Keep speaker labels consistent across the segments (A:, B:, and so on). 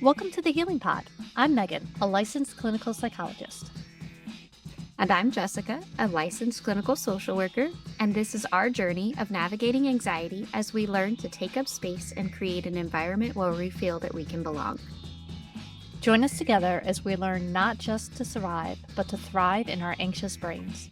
A: Welcome to the Healing Pod. I'm Megan, a licensed clinical psychologist.
B: And I'm Jessica, a licensed clinical social worker, and this is our journey of navigating anxiety as we learn to take up space and create an environment where we feel that we can belong.
A: Join us together as we learn not just to survive, but to thrive in our anxious brains.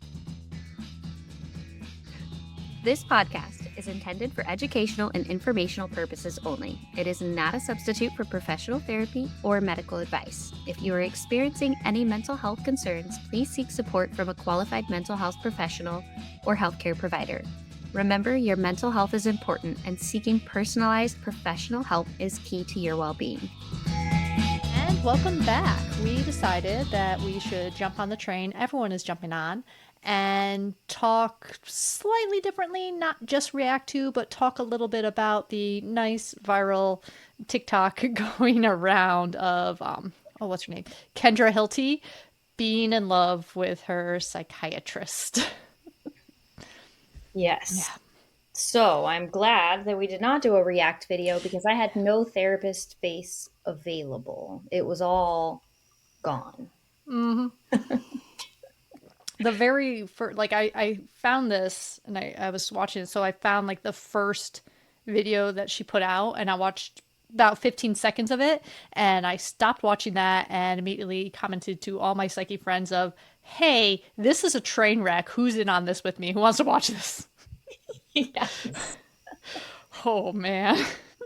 B: This podcast is intended for educational and informational purposes only. It is not a substitute for professional therapy or medical advice. If you are experiencing any mental health concerns, please seek support from a qualified mental health professional or healthcare provider. Remember, your mental health is important, and seeking personalized professional help is key to your well-being.
A: And welcome back. We decided that we should jump on the train everyone is jumping on and talk slightly differently, not just react to, but talk a little bit about the nice viral TikTok going around of, what's her name? Kendra Hilty being in love with her psychiatrist.
C: Yes.
A: Yeah.
C: So I'm glad that we did not do a react video because I had no therapist space available. It was all gone.
A: Mm-hmm. The very first, I found this and I was watching it. So I found like the first video that she put out and I watched about 15 seconds of it. And I stopped watching that and immediately commented to all my psyche friends of, hey, this is a train wreck. Who's in on this with me? Who wants to watch this?
C: Yes.
A: Oh, man.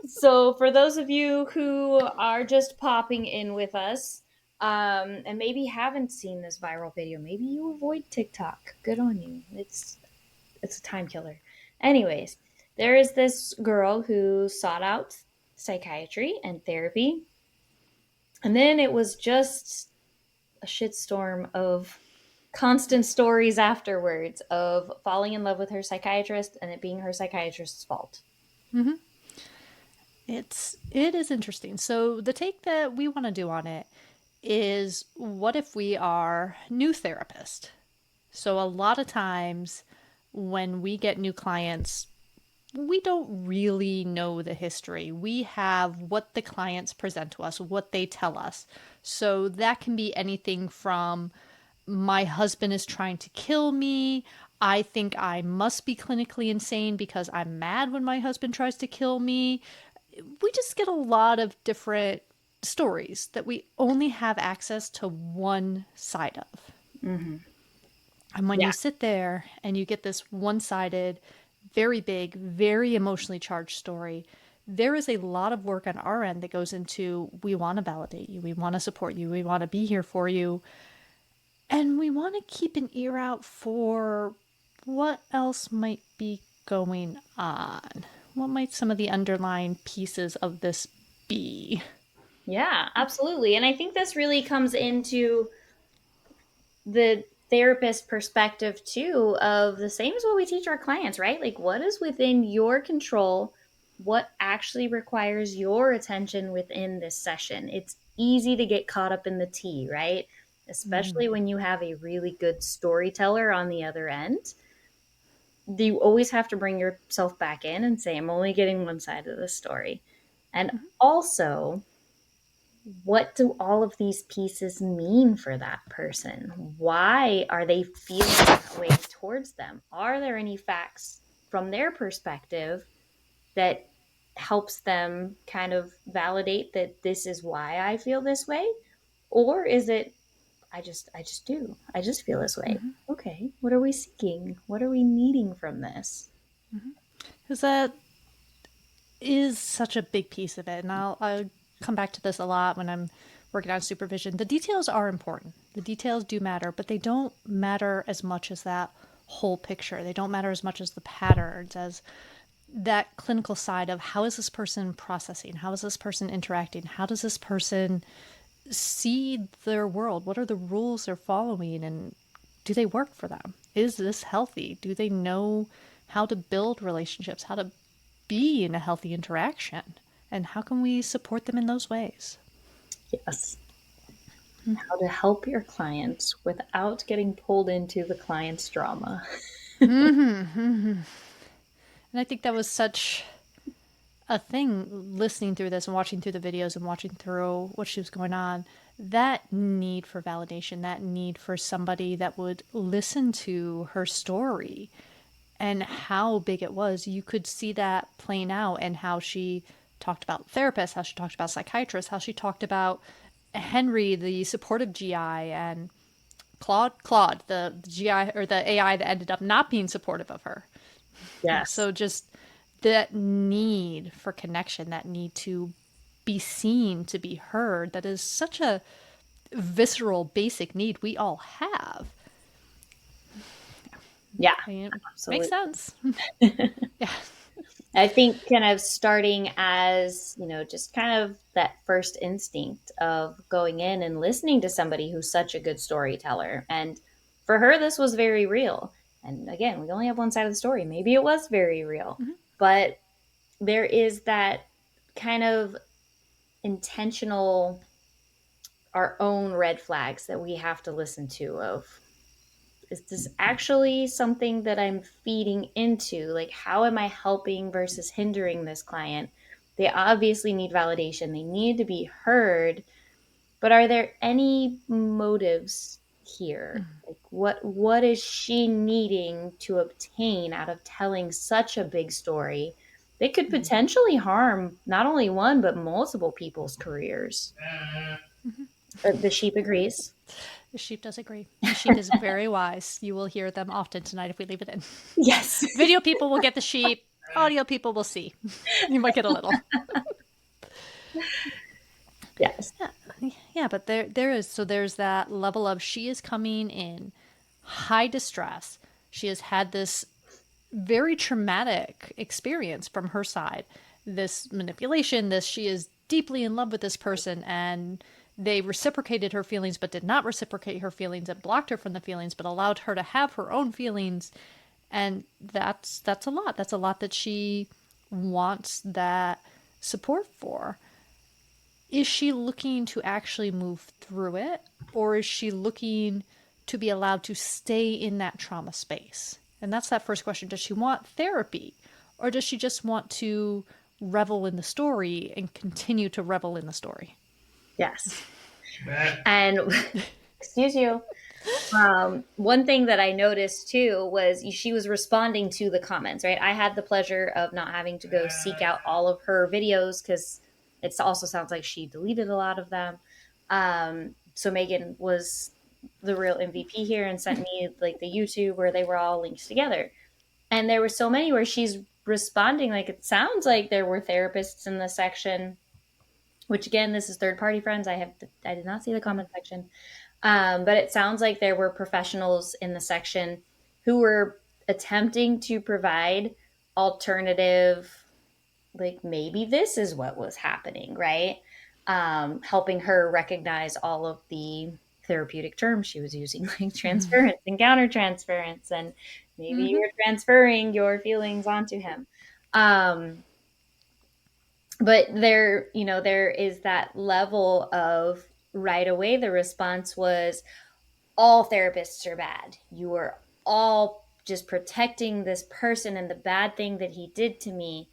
C: So for those of you who are just popping in with us, and maybe haven't seen this viral video, maybe you avoid TikTok. Good on you. It's a time killer. Anyways, there is this girl who sought out psychiatry and therapy, and then it was just a shitstorm of constant stories afterwards of falling in love with her psychiatrist and it being her psychiatrist's fault.
A: Mm-hmm. It is interesting. So the take that we want to do on it is, what if we are new therapists? So a lot of times when we get new clients, we don't really know the history. We have what the clients present to us, what they tell us. So that can be anything from, my husband is trying to kill me. I think I must be clinically insane because I'm mad when my husband tries to kill me. We just get a lot of different stories that we only have access to one side of.
C: Mm-hmm.
A: And when you sit there and you get this one-sided, very big, very emotionally charged story, there is a lot of work on our end that goes into, we want to validate you, we want to support you, we want to be here for you, and we want to keep an ear out for what else might be going on. What might some of the underlying pieces of this be?
C: Yeah, absolutely. And I think this really comes into the therapist perspective too, of the same as what we teach our clients, right? Like, what is within your control? What actually requires your attention within this session? It's easy to get caught up in the tea, right? Especially when you have a really good storyteller on the other end. You always have to bring yourself back in and say, I'm only getting one side of the story. And also, what do all of these pieces mean for that person? Why are they feeling that way towards them? Are there any facts from their perspective that helps them kind of validate that this is why I feel this way? Or is it, I just do. I just feel this way.
A: Mm-hmm.
C: Okay. What are we seeking? What are we needing from this?
A: Because that is such a big piece of it. And I'll come back to this a lot when I'm working on supervision. The details are important. The details do matter, but they don't matter as much as that whole picture. They don't matter as much as the patterns, as that clinical side of, how is this person processing? How is this person interacting? How does this person see their world? What are the rules they're following? And do they work for them? Is this healthy? Do they know how to build relationships? How to be in a healthy interaction? And how can we support them in those ways?
C: Yes. How to help your clients without getting pulled into the client's drama.
A: And I think that was such a thing listening through this and watching through the videos and watching through what she was going on. That need for validation, that need for somebody that would listen to her story and how big it was, you could see that playing out and how she talked about therapists, how she talked about psychiatrists, how she talked about Henry, the supportive GI, and Claude, the GI or the AI that ended up not being supportive of her.
C: Yes.
A: So just that need for connection, that need to be seen, to be heard, that is such a visceral, basic need we all have.
C: Yeah,
A: I mean, it makes
C: absolutely.
A: sense. Yeah.
C: I think kind of starting as, just kind of that first instinct of going in and listening to somebody who's such a good storyteller. And for her, this was very real. And again, we only have one side of the story. Maybe it was very real,
A: Mm-hmm.
C: but there is that kind of intentional, our own red flags that we have to listen to of, is this actually something that I'm feeding into? Like, how am I helping versus hindering this client? They obviously need validation, they need to be heard, but are there any motives here? Like, what is she needing to obtain out of telling such a big story that could potentially harm not only one but multiple people's careers? The sheep agrees.
A: The sheep does agree. The sheep is very wise. You will hear them often tonight if we leave it in.
C: Yes.
A: Video people will get the sheep. Audio people will see. You might get a little.
C: Yes.
A: Yeah, but there is, so there's that level of she is coming in high distress. She has had this very traumatic experience from her side. This manipulation, this she is deeply in love with this person and they reciprocated her feelings but did not reciprocate her feelings and blocked her from the feelings but allowed her to have her own feelings, and that's a lot. That's a lot that she wants that support for. Is she looking to actually move through it, or is she looking to be allowed to stay in that trauma space? And that's that first question. Does she want therapy, or does she just want to revel in the story and continue to revel in the story?
C: Yes. And excuse you. One thing that I noticed too was she was responding to the comments, right? I had the pleasure of not having to go seek out all of her videos because it also sounds like she deleted a lot of them. So Megan was the real MVP here and sent me like the YouTube where they were all linked together. And there were so many where she's responding like it sounds like there were therapists in the section, which again, this is third party friends. I did not see the comment section. But it sounds like there were professionals in the section who were attempting to provide alternative, like maybe this is what was happening, right? Helping her recognize all of the therapeutic terms she was using, like transference and countertransference, and maybe
A: Mm-hmm.
C: you're transferring your feelings onto him. Um, but there is that level of right away the response was all therapists are bad. You are all just protecting this person and the bad thing that he did to me.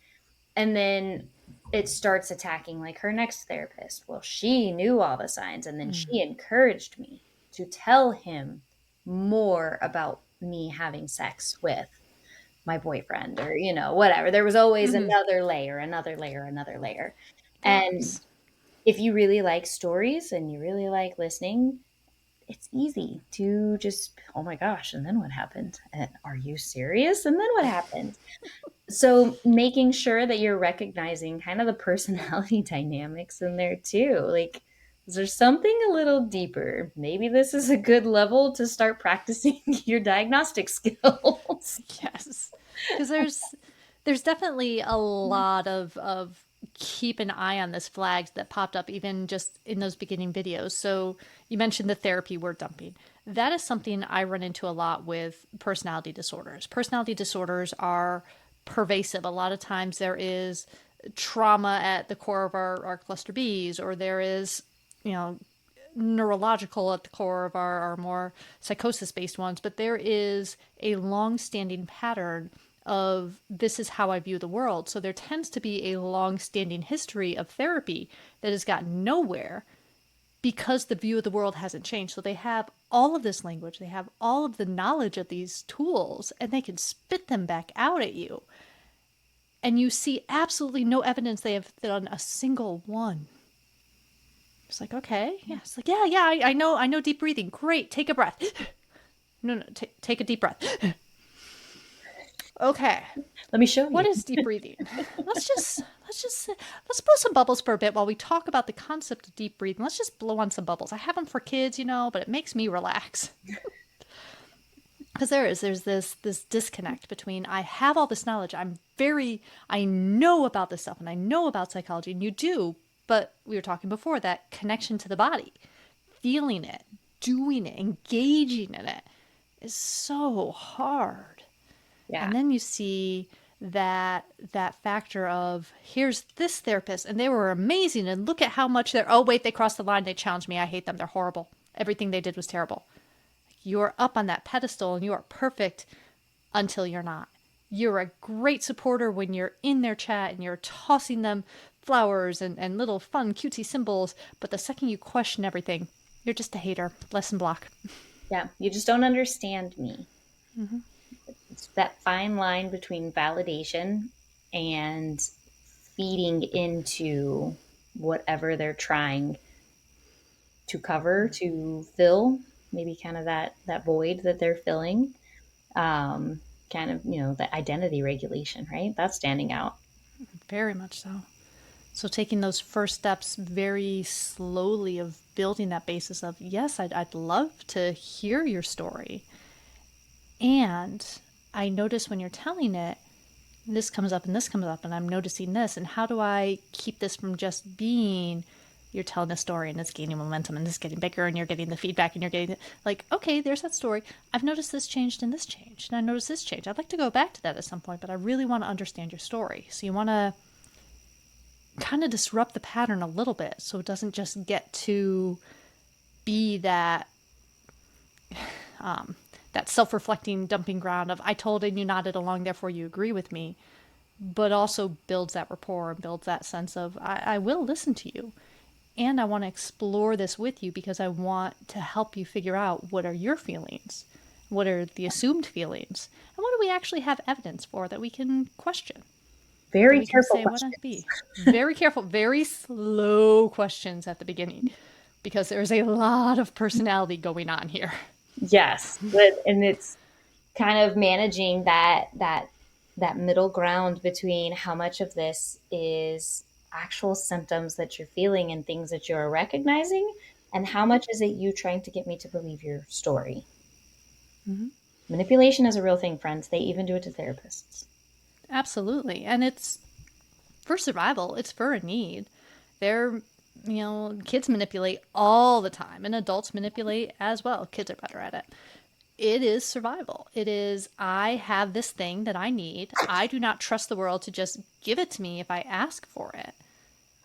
C: And then it starts attacking like her next therapist. Well, she knew all the signs and then she encouraged me to tell him more about me having sex with my boyfriend or, whatever. There was always
A: Mm-hmm.
C: another layer, another layer, another layer.
A: There
C: And
A: was.
C: if you really like stories and you really like listening, it's easy to just, oh my gosh, and then what happened? And are you serious? And then what happened? So making sure that you're recognizing kind of the personality dynamics in there too. Like, is there something a little deeper? Maybe this is a good level to start practicing your diagnostic skills.
A: Yes, because there's definitely a lot of keep an eye on this flags that popped up even just in those beginning videos. So you mentioned the therapy word dumping. That is something I run into a lot with personality disorders. Personality disorders are pervasive. A lot of times there is trauma at the core of our cluster Bs, or there is, you know, neurological at the core of our more psychosis based ones, but there is a long standing pattern of this is how I view the world. So there tends to be a long-standing history of therapy that has gotten nowhere because the view of the world hasn't changed. So they have all of this language, they have all of the knowledge of these tools, and they can spit them back out at you. And you see absolutely no evidence they have done a single one. It's like, okay, yeah. It's like, yeah, I know deep breathing. Great, take a breath. No, take a deep breath. Okay,
C: Let me show
A: what
C: you.
A: is deep breathing? Let's blow some bubbles for a bit while we talk about the concept of deep breathing. Let's just blow on some bubbles. I have them for kids, but it makes me relax. Because there's this disconnect between I have all this knowledge, I know about this stuff, and I know about psychology, and you do, but we were talking before, that connection to the body, feeling it, doing it, engaging in it is so hard.
C: Yeah.
A: And then you see that factor of here's this therapist and they were amazing and look at how much oh wait, they crossed the line, they challenged me, I hate them, they're horrible, everything they did was terrible. You're up on that pedestal and you are perfect until you're not. You're a great supporter when you're in their chat and you're tossing them flowers and little fun cutesy symbols, but the second you question everything, you're just a hater. Lesson block.
C: Yeah. You just don't understand me.
A: Mm-hmm.
C: It's that fine line between validation and feeding into whatever they're trying to cover, to fill, maybe kind of that void that they're filling. Kind of, the identity regulation, right? That's standing out.
A: Very much so. So taking those first steps very slowly of building that basis of, yes, I'd love to hear your story. And I notice when you're telling it, this comes up and this comes up, and I'm noticing this. And how do I keep this from just being you're telling a story and it's gaining momentum and it's getting bigger and you're getting the feedback and you're getting like, okay, there's that story. I've noticed this changed and this changed. And I noticed this change. I'd like to go back to that at some point, but I really want to understand your story. So you want to kind of disrupt the pattern a little bit so it doesn't just get to be that self-reflecting dumping ground of I told and you nodded along, therefore you agree with me, but also builds that rapport and builds that sense of I will listen to you and I want to explore this with you because I want to help you figure out what are your feelings, what are the assumed feelings, and what do we actually have evidence for that we can question, that
C: Very
A: we can
C: careful
A: say what
C: question.
A: it be. Very careful, very slow questions at the beginning because there's a lot of personality going on here.
C: Yes, and it's kind of managing that middle ground between how much of this is actual symptoms that you're feeling and things that you're recognizing, and how much is it you trying to get me to believe your story.
A: Mm-hmm.
C: Manipulation is a real thing, friends. They even do it to therapists.
A: Absolutely. And it's for survival, it's for a need. They're, kids manipulate all the time and adults manipulate as well. Kids are better at it. It is survival. It is, I have this thing that I need. I do not trust the world to just give it to me if I ask for it.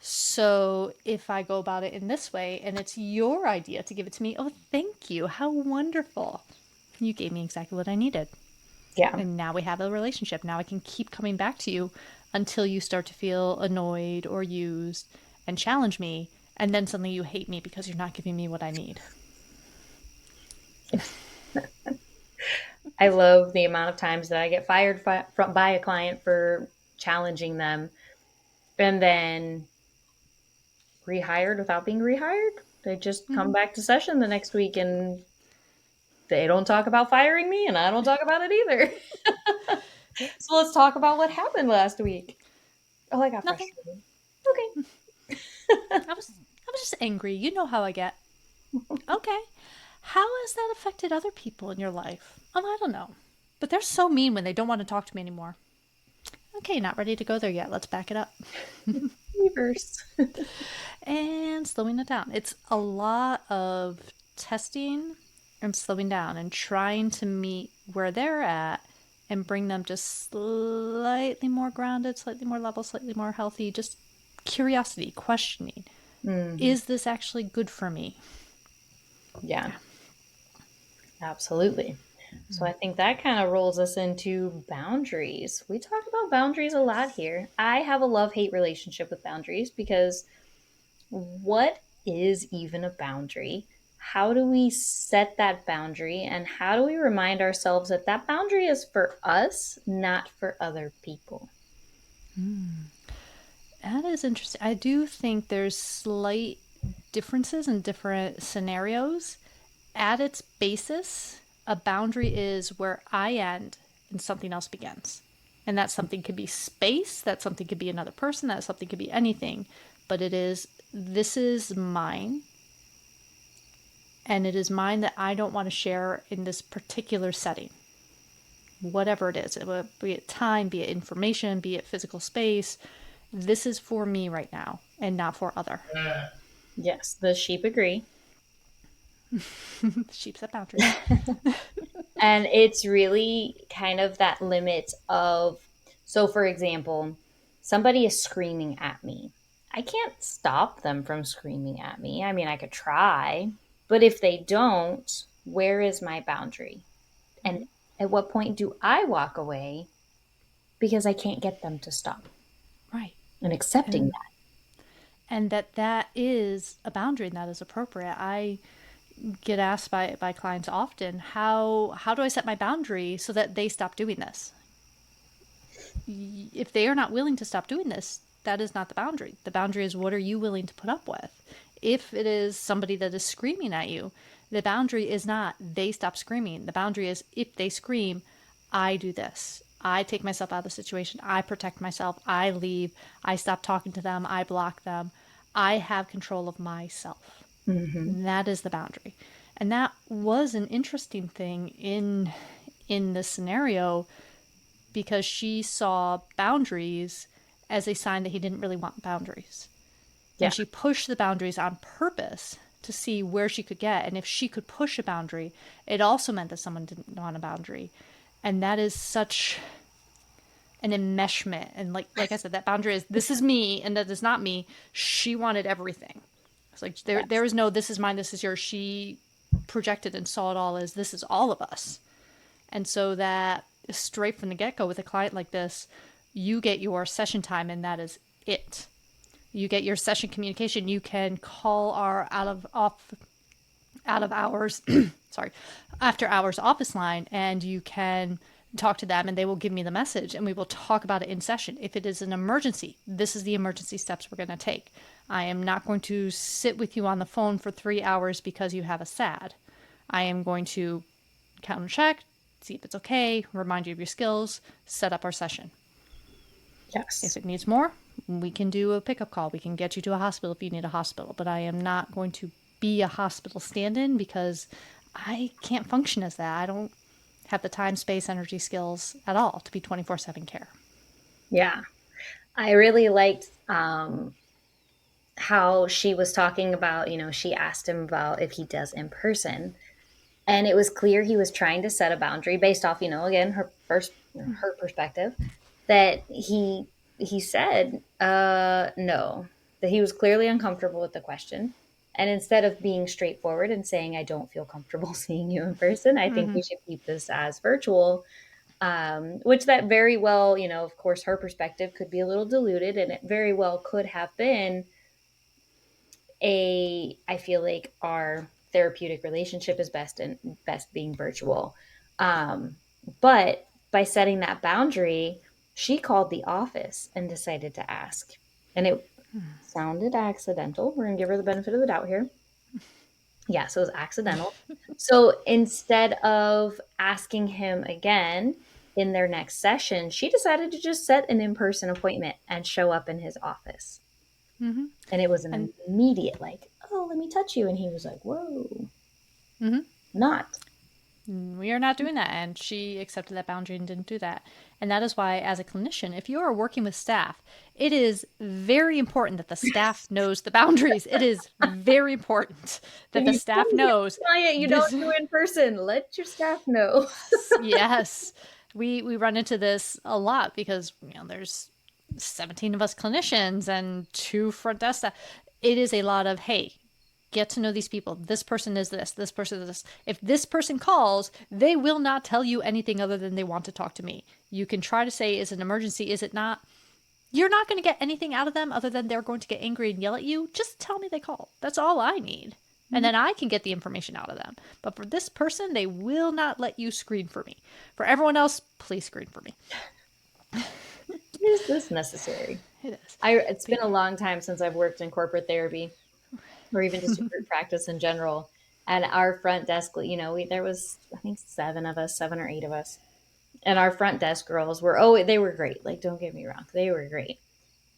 A: So if I go about it in this way and it's your idea to give it to me, oh, thank you. How wonderful. You gave me exactly what I needed.
C: Yeah.
A: And now we have a relationship. Now I can keep coming back to you until you start to feel annoyed or used and challenge me. And then suddenly you hate me because you're not giving me what I need.
C: I love the amount of times that I get fired by a client for challenging them and then rehired without being rehired. They just come
A: Mm-hmm.
C: back to session the next week and they don't talk about firing me and I don't talk about it either.
A: Yep.
C: So let's talk about what happened last week. Oh, I got
A: Nothing.
C: frustrated. Okay.
A: I was just angry. You know how I get. Okay. How has that affected other people in your life? I don't know. But they're so mean when they don't want to talk to me anymore. Okay, not ready to go there yet. Let's back it up.
C: Reverse.
A: And slowing it down. It's a lot of testing and slowing down and trying to meet where they're at and bring them just slightly more grounded, slightly more level, slightly more healthy. Just curiosity, questioning.
C: Mm-hmm.
A: Is this actually good for me?
C: Yeah, absolutely. So I think that kind of rolls us into boundaries. We talk about boundaries a lot here. I have a love hate relationship with boundaries because what is even a boundary? How do we set that boundary? And how do we remind ourselves that that boundary is for us, not for other people?
A: That is interesting. I do think there's slight differences in different scenarios. At its basis, a boundary is where I end and something else begins. And that something could be space, that something could be another person, that something could be anything. But it is, this is mine, and it is mine that I don't want to share in this particular setting. Whatever it is, be it time, be it information, be it physical space. This is for me right now and not for other.
C: Yes, the sheep agree.
A: Sheep set boundaries.
C: And it's really kind of that limit of, so for example, somebody is screaming at me. I can't stop them from screaming at me. I mean, I could try, but if they don't, where is my boundary? And at what point do I walk away because I can't get them to stop?
A: Right.
C: And accepting
A: And
C: that.
A: that is a boundary and that is appropriate. I get asked by clients often, how do I set my boundary so that they stop doing this? If they are not willing to stop doing this, that is not the boundary. The boundary is, what are you willing to put up with? If it is somebody that is screaming at you, the boundary is not they stop screaming. The boundary is, if they scream, I do this. I take myself out of the situation. I protect myself. I leave. I stop talking to them. I block them. I have control of myself.
C: Mm-hmm.
A: And that is the boundary. And that was an interesting thing in this scenario, because she saw boundaries as a sign that he didn't really want boundaries.
C: Yeah.
A: And she pushed the boundaries on purpose to see where she could get. And if she could push a boundary, it also meant that someone didn't want a boundary. And that is such an enmeshment. And like I said, that boundary is, this is me and that is not me. She wanted everything. It's like there is no, this is mine, this is yours. She projected and saw it all as, this is all of us. And so that straight from the get-go with a client like this, you get your session time and that is it. You get your session communication. You can call our out of hours sorry, after hours office line, and you can talk to them and they will give me the message and we will talk about it in session. If it is an emergency, this is the emergency steps we're going to take. I am not going to sit with you on the phone for 3 hours because you have a SAD. I am going to count and check, see if it's okay, remind you of your skills, set up our session.
C: Yes.
A: If it needs more, we can do a pickup call. We can get you to a hospital if you need a hospital. But I am not going to be a hospital stand-in because I can't function as that. I don't have the time, space, energy, skills at all to be 24/7 care.
C: Yeah. I really liked how she was talking about, she asked him about if he does in person. And it was clear he was trying to set a boundary based off, again, her perspective, that he said no, that he was clearly uncomfortable with the question. And instead of being straightforward and saying, I don't feel comfortable seeing you in person, I think we should keep this as virtual. Which that very well, of course, her perspective could be a little diluted, and it very well could have been I feel like our therapeutic relationship is best being virtual. Um, but by setting that boundary, she called the office and decided to ask. And it sounded accidental. We're going to give her the benefit of the doubt here. Yeah, so it was accidental. So instead of asking him again in their next session, she decided to just set an in person appointment and show up in his office.
A: Mm-hmm.
C: And it was an
A: And
C: immediate, like, oh, let me touch you. And he was like, whoa, not.
A: we are not doing that. And she accepted that boundary and didn't do that. And that is why, as a clinician, if you are working with staff, it is very important that the staff knows the boundaries. It is very important that
C: If
A: the
C: you
A: staff
C: see
A: knows
C: a client you
A: this.
C: don't do in person, let your staff know.
A: Yes. We run into this a lot because, there's 17 of us clinicians and 2 front desk staff. It is a lot of, hey, get to know these people. This person is this person is this. If this person calls, they will not tell you anything other than they want to talk to me. You can try to say, is it an emergency? Is it not? You're not going to get anything out of them other than they're going to get angry and yell at you. Just tell me they called. That's all I need. And then I can get the information out of them. But for this person, they will not let you screen for me. For everyone else, please screen for me.
C: Is this necessary?
A: It is.
C: It's been a long time since I've worked in corporate therapy or even just group practice in general. And our front desk, there was, I think, 7 or 8 of us. And our front desk girls they were great. Like, don't get me wrong. They were great.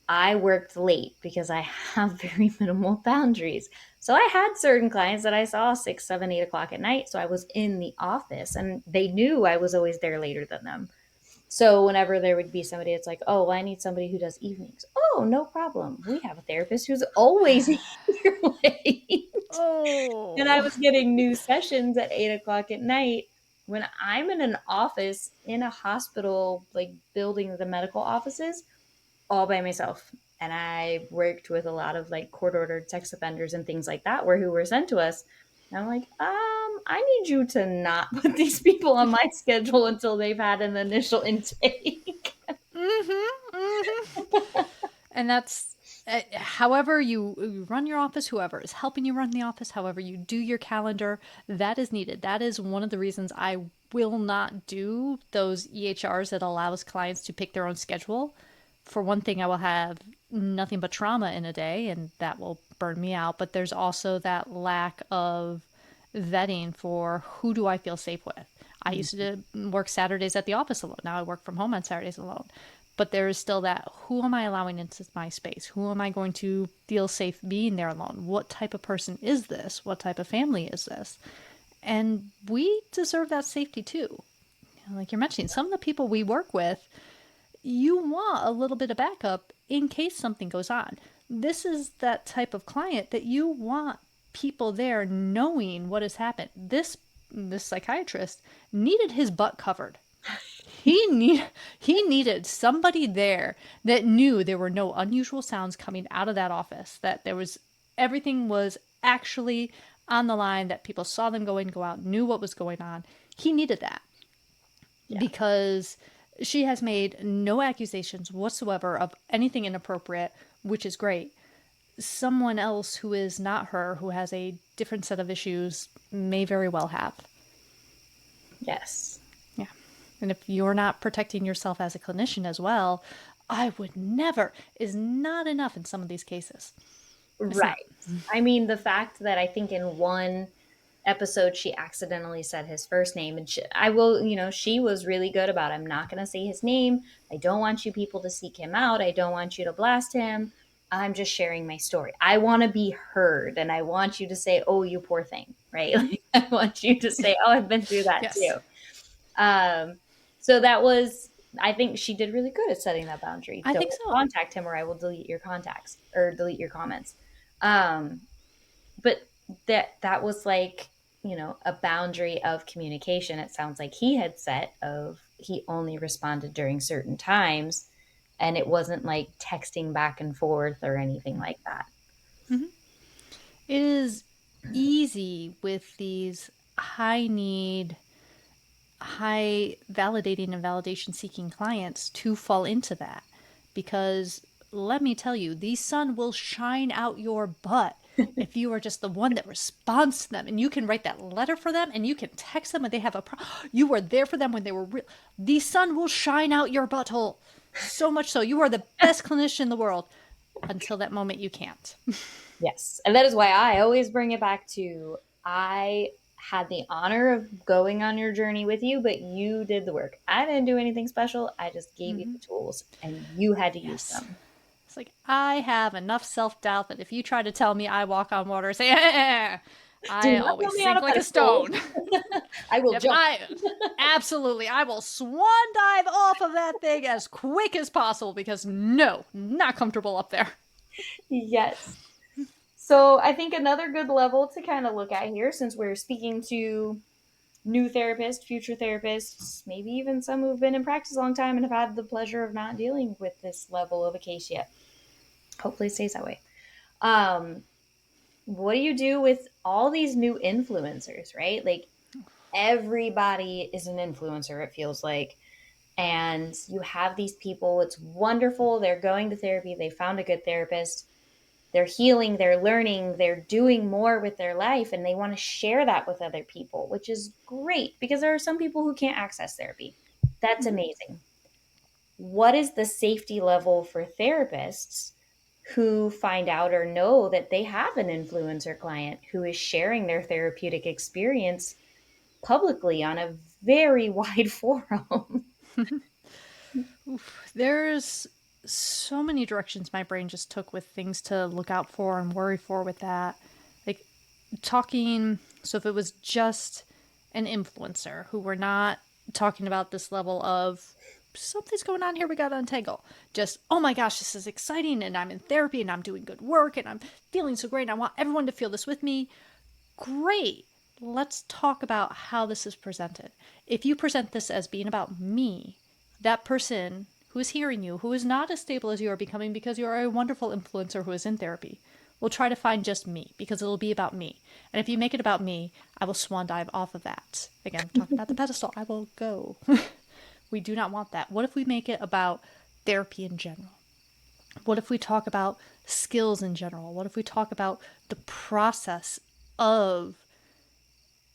C: I worked late because I have very minimal boundaries. So I had certain clients that I saw 6, 7, 8 o'clock at night. So I was in the office and they knew I was always there later than them. So whenever there would be somebody, it's like, oh, well, I need somebody who does evenings. Oh, no problem. We have a therapist who's always here late.
A: Oh.
C: And I was getting new sessions at 8 o'clock at night when I'm in an office in a hospital, like building the medical offices, all by myself. And I worked with a lot of like court-ordered sex offenders and things like that who were sent to us. And I'm like, I need you to not put these people on my schedule until they've had an initial intake.
A: And that's however you run your office, whoever is helping you run the office, however you do your calendar, that is needed. That is one of the reasons I will not do those EHRs that allows clients to pick their own schedule. For one thing, I will have nothing but trauma in a day, and that will burn me out. But there's also that lack of vetting for who do I feel safe with. I used to work Saturdays at the office alone. Now I work from home on Saturdays alone. But there is still that, who am I allowing into my space? Who am I going to feel safe being there alone? What type of person is this? What type of family is this? And we deserve that safety too. Like you're mentioning, some of the people we work with, you want a little bit of backup in case something goes on. This is that type of client that you want people there knowing what has happened. This psychiatrist needed his butt covered. He needed somebody there that knew there were no unusual sounds coming out of that office, that everything was actually on the line, that people saw them go in, go out, knew what was going on. He needed that. Yeah. Because she has made no accusations whatsoever of anything inappropriate, which is great. Someone else who is not her, who has a different set of issues, may very well have.
C: Yes.
A: Yeah. And if you're not protecting yourself as a clinician as well, I would never, is not enough in some of these cases.
C: Right. I mean, the fact that I think in one episode she accidentally said his first name, and she was really good about, I'm not going to say his name. I don't want you people to seek him out. I don't want you to blast him. I'm just sharing my story. I want to be heard, and I want you to say, oh, you poor thing, right? Like, I want you to say, oh, I've been through that
A: Yes.
C: too. So that was, I think she did really good at setting that boundary.
A: I think so.
C: Contact him or I will delete your contacts or delete your comments. But that was like, a boundary of communication. It sounds like he had set of, he only responded during certain times, and it wasn't like texting back and forth or anything like that.
A: Mm-hmm. It is easy with these high validating and validation seeking clients to fall into that, because let me tell you, the sun will shine out your butt if you are just the one that responds to them, and you can write that letter for them, and you can text them when they have you were there for them when they were real. The sun will shine out your butthole, so much so you are the best clinician in the world until that moment you can't.
C: Yes, and that is why I always bring it back to, I had the honor of going on your journey with you, but you did the work. I didn't do anything special. I just gave you the tools, and you had to use them.
A: It's like, I have enough self-doubt that if you try to tell me I walk on water, say, I always sink like a stone.
C: I will jump.
A: Absolutely. I will swan dive off of that thing as quick as possible, because no, not comfortable up there.
C: Yes. So I think another good level to kind of look at here, since we're speaking to new therapists, future therapists, maybe even some who've been in practice a long time and have had the pleasure of not dealing with this level of a case yet. Hopefully it stays that way. what do you do with all these new influencers, right? Like everybody is an influencer, it feels like. And you have these people, it's wonderful. They're going to therapy, they found a good therapist, they're healing, they're learning, they're doing more with their life, and they want to share that with other people, which is great because there are some people who can't access therapy. That's
A: Mhm.
C: amazing. What is the safety level for therapists who find out or know that they have an influencer client who is sharing their therapeutic experience publicly on a very wide forum?
A: Oof. There's so many directions my brain just took with things to look out for and worry for with that. Like talking, so if it was just an influencer who we're not talking about this level of something's going on here, we got to untangle. Just, oh my gosh, this is exciting and I'm in therapy and I'm doing good work and I'm feeling so great and I want everyone to feel this with me. Great. Let's talk about how this is presented. If you present this as being about me, that person who is hearing you, who is not as stable as you are becoming because you are a wonderful influencer who is in therapy, will try to find just me because it'll be about me. And if you make it about me, I will swan dive off of that. Again, talking about the pedestal, I will go. We do not want that. What if we make it about therapy in general? What if we talk about skills in general? What if we talk about the process of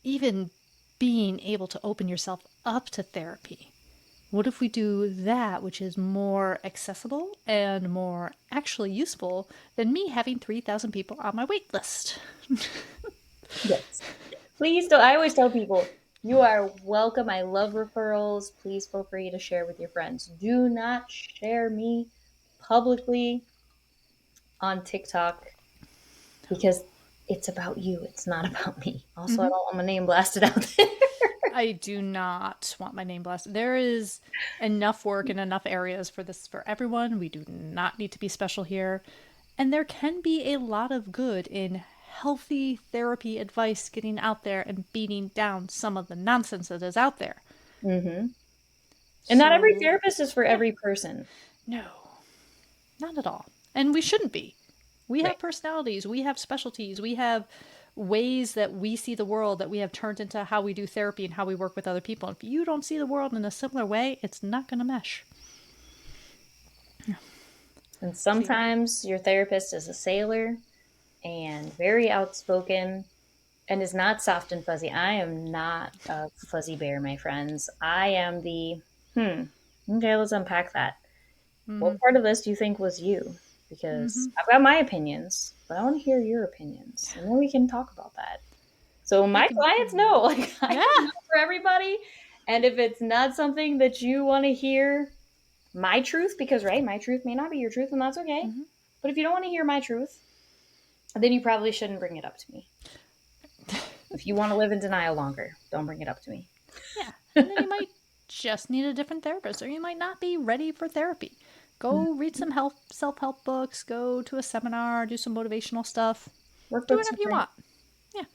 A: even being able to open yourself up to therapy? What if we do that, which is more accessible and more actually useful than me having 3,000 people on my wait list?
C: Yes. Please don't. I always tell people, you are welcome. I love referrals. Please feel free to share with your friends. Do not share me publicly on TikTok because it's about you. It's not about me. Also, I
A: Mm-hmm.
C: don't want my name blasted out there.
A: I do not want my name blasted. There is enough work in enough areas for this for everyone. We do not need to be special here. And there can be a lot of good in healthy therapy advice getting out there and beating down some of the nonsense that is out there.
C: Mm-hmm. And not every
A: So,
C: therapist is for
A: yeah,
C: every person.
A: no, not at all. And we shouldn't be. We
C: Right.
A: have personalities, we have specialties, we have ways that we see the world that we have turned into how we do therapy and how we work with other people. If you don't see the world in a similar way, it's not going to mesh.
C: And
A: See,
C: sometimes your therapist is a sailor and very outspoken and is not soft and fuzzy. I am not a fuzzy bear, my friends. I am the, hmm, okay, let's unpack that. What part of this do you think was you? Because I've got my opinions, but I want to hear your opinions. And then we can talk about that. So
A: I
C: my
A: can,
C: clients know, like, I
A: yeah,
C: am not for everybody. And if it's not something that you want to hear my truth, because, right, my truth may not be your truth, and that's okay. But if you don't want to hear my truth, then you probably shouldn't bring it up to me. If you want to live in denial longer, don't bring it up to me.
A: yeah. And then you might just need a different therapist, or you might not be ready for therapy. Go read some self help books, go to a seminar, do some motivational stuff,
C: Work
A: do
C: with some
A: whatever you
C: friends.
A: want.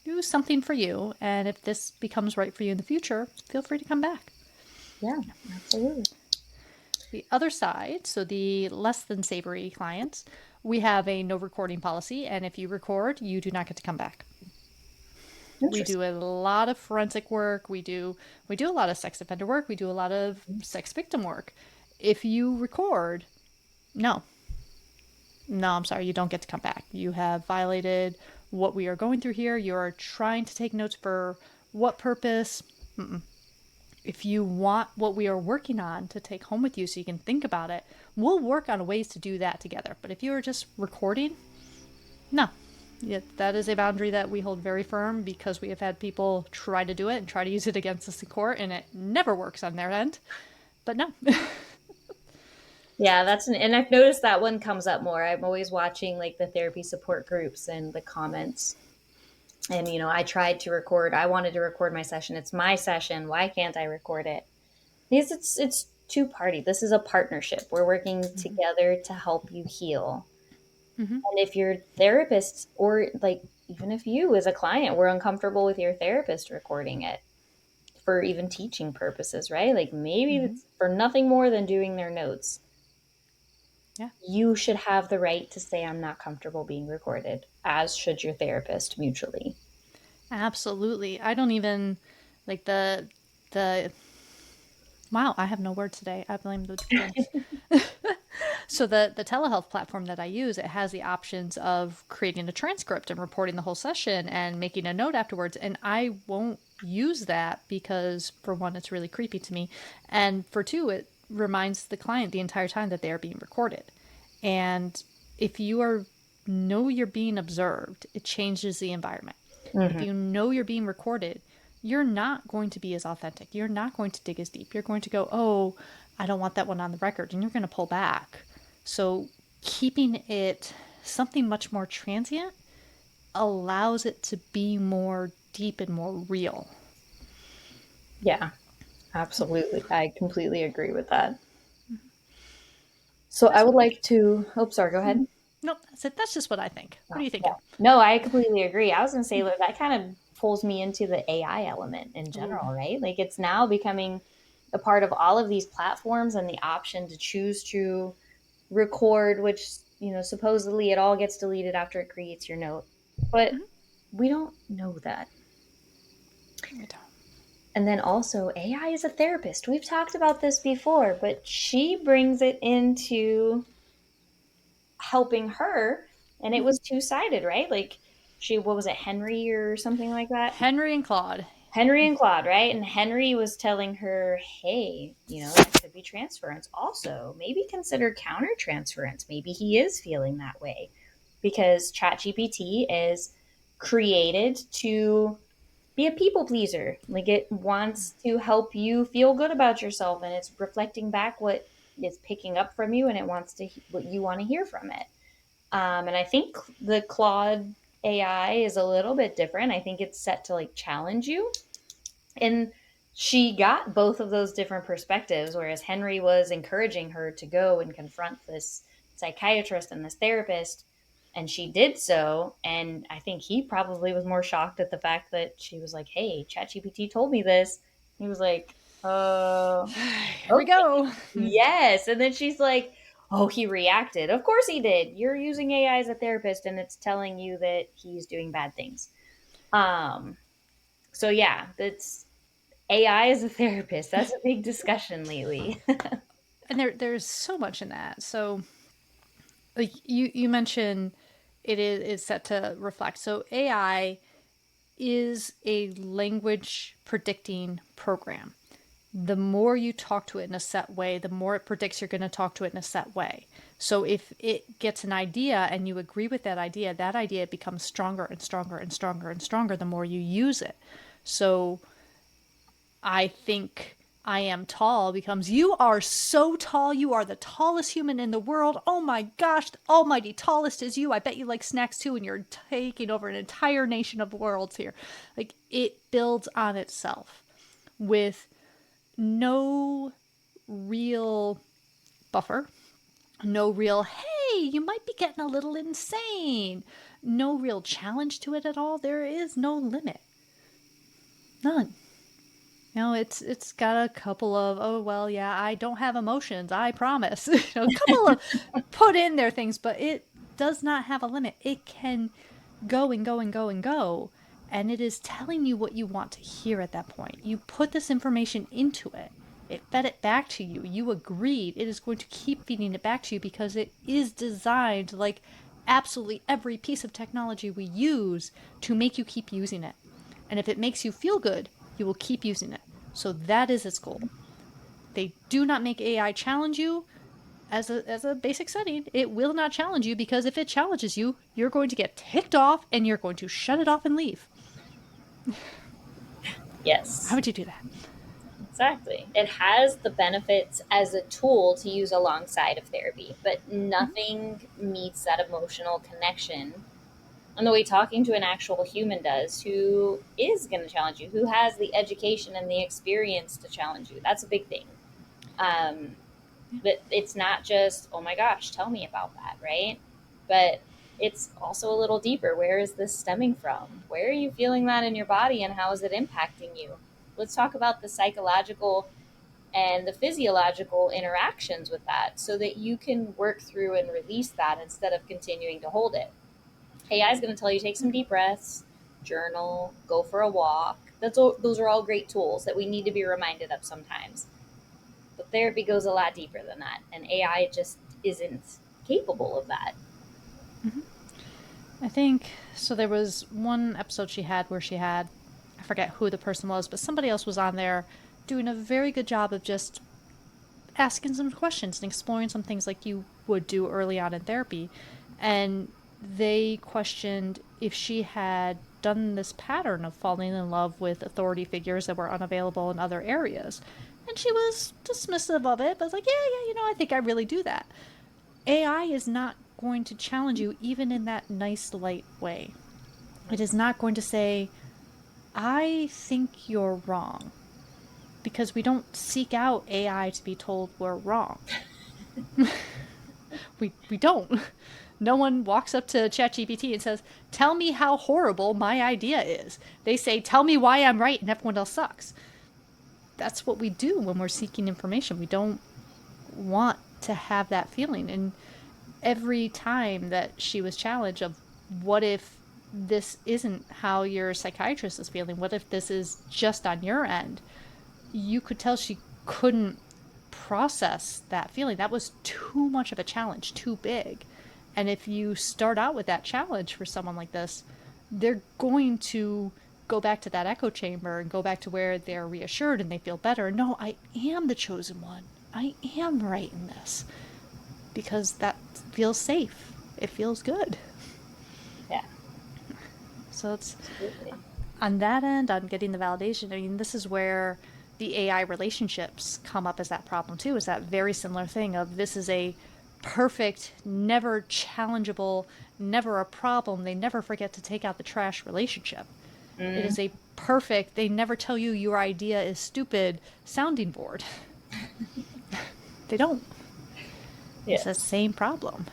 A: Yeah, do something for you. And if this becomes right for you in the future, feel free to come back.
C: Yeah, absolutely.
A: The other side, so the less than savory clients, we have a no recording policy, and if you record, you do not get to come back. We
C: Interesting.
A: do a lot of forensic work. We do a lot of sex offender work. We do a lot of sex victim work. If you record, no, no, I'm sorry, you don't get to come back. You have violated what we are going through here. You are trying to take notes for what purpose? If you want what we are working on to take home with you so you can think about it, we'll work on ways to do that together. But if you are just recording, no. Yeah, that is a boundary that we hold very firm because we have had people try to do it and try to use it against us in court, and it never works on their end. But no.
C: Yeah, and I've noticed that one comes up more. I'm always watching like the therapy support groups and the comments. And I tried to record. I wanted to record my session. It's my session. Why can't I record it? Because it's two party. This is a partnership. We're working together to help you heal. And if your therapist or like even if you as a client were uncomfortable with your therapist recording it for even teaching purposes, right? Like maybe it's for nothing more than doing their notes.
A: Yeah.
C: You should have the right to say, I'm not comfortable being recorded, as should your therapist mutually.
A: Absolutely. I don't even like the wow, I have no words today. I blame the drinks. So the telehealth platform that I use, it has the options of creating a transcript and reporting the whole session and making a note afterwards. And I won't use that because for one, it's really creepy to me. And for two, it reminds the client the entire time that they are being recorded. And if you are know you're being observed, it changes the environment. And if
C: Mm-hmm.
A: you know you're being recorded, you're not going to be as authentic. You're not going to dig as deep. You're going to go, oh, I don't want that one on the record. And you're going to pull back. So keeping it something much more transient allows it to be more deep and more real.
C: Yeah, absolutely. I completely agree with that. So I
A: That's
C: would
A: what.
C: like to, oh, sorry, go ahead.
A: Nope, that's it. That's just what I think. What
C: Oh,
A: are you
C: yeah.
A: thinking?
C: No, I completely agree. I was going to say that kind of pulls me into the AI element in
A: Oh,
C: general, right? Like it's now becoming a part of all of these platforms and the option to choose to record, which, supposedly it all gets deleted after it creates your note. But we don't know that.
A: I don't.
C: And then also, AI is a therapist. We've talked about this before, but she brings it into helping her, and it was two-sided, right? Like what was it, Henry or something like that?
A: Henry and Claude.
C: Henry and Claude, right? And Henry was telling her, hey, that could be transference. Also, maybe consider countertransference. Maybe he is feeling that way because ChatGPT is created to be a people pleaser. Like it wants to help you feel good about yourself, and it's reflecting back what it's picking up from you, and it wants to what you want to hear from it. And I think the Claude AI is a little bit different. I think it's set to like challenge you, and she got both of those different perspectives, whereas Henry was encouraging her to go and confront this psychiatrist and this therapist. And she did so. And I think he probably was more shocked at the fact that she was like, hey, ChatGPT told me this. He was like,
A: Here we
C: okay,
A: go.
C: yes. And then she's like, oh, he reacted. Of course he did. You're using AI as a therapist and it's telling you that he's doing bad things. Um, so yeah, that's AI as a therapist. That's a big discussion lately.
A: And there's so much in that. So like you mentioned is set to reflect. So AI is a language predicting program. The more you talk to it in a set way, the more it predicts you're going to talk to it in a set way. So if it gets an idea and you agree with that idea becomes stronger and stronger and stronger and stronger the more you use it. So I think I am tall becomes you are so tall. You are the tallest human in the world. Oh my gosh, the almighty tallest is you. I bet you like snacks too, and you're taking over an entire nation of worlds here. Like it builds on itself with no real buffer, no real, hey, you might be getting a little insane, no real challenge to it at all. There is no limit. None. It's got a couple of oh well yeah I don't have emotions I promise a couple of put in there things, but it does not have a limit. It can go and go and go and go, and it is telling you what you want to hear at that point. You put this information into it. It fed it back to you. You agreed. It is going to keep feeding it back to you because it is designed like absolutely every piece of technology we use to make you keep using it. And if it makes you feel good, you will keep using it. So that is its goal. They do not make AI challenge you as a basic setting. It will not challenge you because if it challenges you, you're going to get ticked off and you're going to shut it off and leave. How
C: Yes,
A: would you do that?
C: exactly. It has the benefits as a tool to use alongside of therapy, but nothing meets that emotional connection and the way talking to an actual human does, who is going to challenge you, who has the education and the experience to challenge you. That's a big thing. Um, but it's not just, oh my gosh, tell me about that, right? But it's also a little deeper. Where is this stemming from? Where are you feeling that in your body and how is it impacting you? Let's talk about the psychological and the physiological interactions with that so that you can work through and release that instead of continuing to hold it. AI is going to tell you take some deep breaths, journal, go for a walk. Those are all great tools that we need to be reminded of sometimes. But therapy goes a lot deeper than that, and AI just isn't capable of that.
A: I think so. There was one episode she had where she had, I forget who the person was, but somebody else was on there doing a very good job of just asking some questions and exploring some things like you would do early on in therapy. And they questioned if she had done this pattern of falling in love with authority figures that were unavailable in other areas. And she was dismissive of it, but was like, yeah, I think I really do that. AI is not going to challenge you even in that nice, light way. It is not going to say, I think you're wrong, because we don't seek out AI to be told we're wrong. we don't. No one walks up to ChatGPT and says, tell me how horrible my idea is. They say, tell me why I'm right and everyone else sucks. That's what we do when we're seeking information. We don't want to have that feeling. And every time that she was challenged of, what if this isn't how your psychiatrist is feeling? What if this is just on your end? You could tell she couldn't process that feeling. That was too much of a challenge, too big. And if you start out with that challenge for someone like this, they're going to go back to that echo chamber and go back to where they're reassured and they feel better. No, I am the chosen one. I am right in this. Because that feels safe. It feels good.
C: Yeah.
A: So it's
C: Absolutely.
A: on that end, on getting the validation. I mean, this is where the AI relationships come up as that problem too, is that very similar thing of, this is a perfect, never challengeable, never a problem, they never forget to take out the trash relationship. It is a perfect, they never tell you your idea is stupid sounding board. They don't. It's the same problem.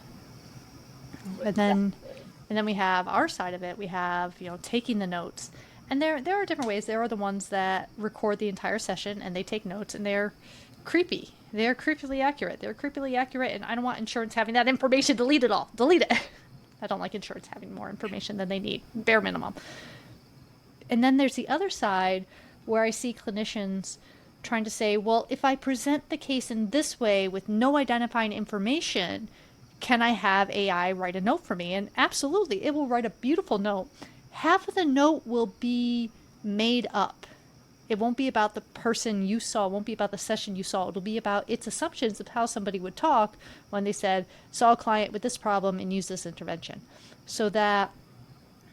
A: And then we have our side of it. We have, taking the notes. And there are different ways. There are the ones that record the entire session and they take notes, and they're creepy. They're creepily accurate. And I don't want insurance having that information. Delete it all. Delete it. I don't like insurance having more information than they need, bare minimum. And then there's the other side where I see clinicians trying to say, well, if I present the case in this way with no identifying information, can I have AI write a note for me? And absolutely, it will write a beautiful note. Half of the note will be made up. It won't be about the person you saw. It won't be about the session you saw. It'll be about its assumptions of how somebody would talk when they said, saw a client with this problem and used this intervention. So that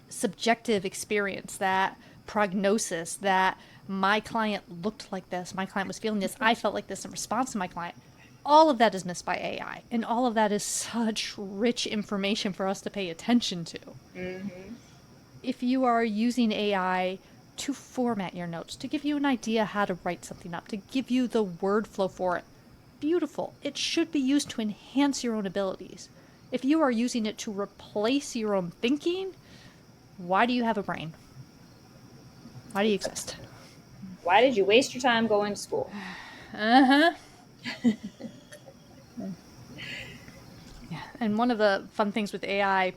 A: subjective experience, that prognosis, that my client looked like this, my client was feeling this, I felt like this in response to my client, all of that is missed by AI. And all of that is such rich information for us to pay attention to.
C: Mm-hmm.
A: If you are using AI to format your notes, to give you an idea how to write something up, to give you the word flow for it, beautiful. It should be used to enhance your own abilities. If you are using it to replace your own thinking, why do you have a brain? Why do you exist?
C: Why did you waste your time going to school?
A: Uh-huh. Yeah. And one of the fun things with AI,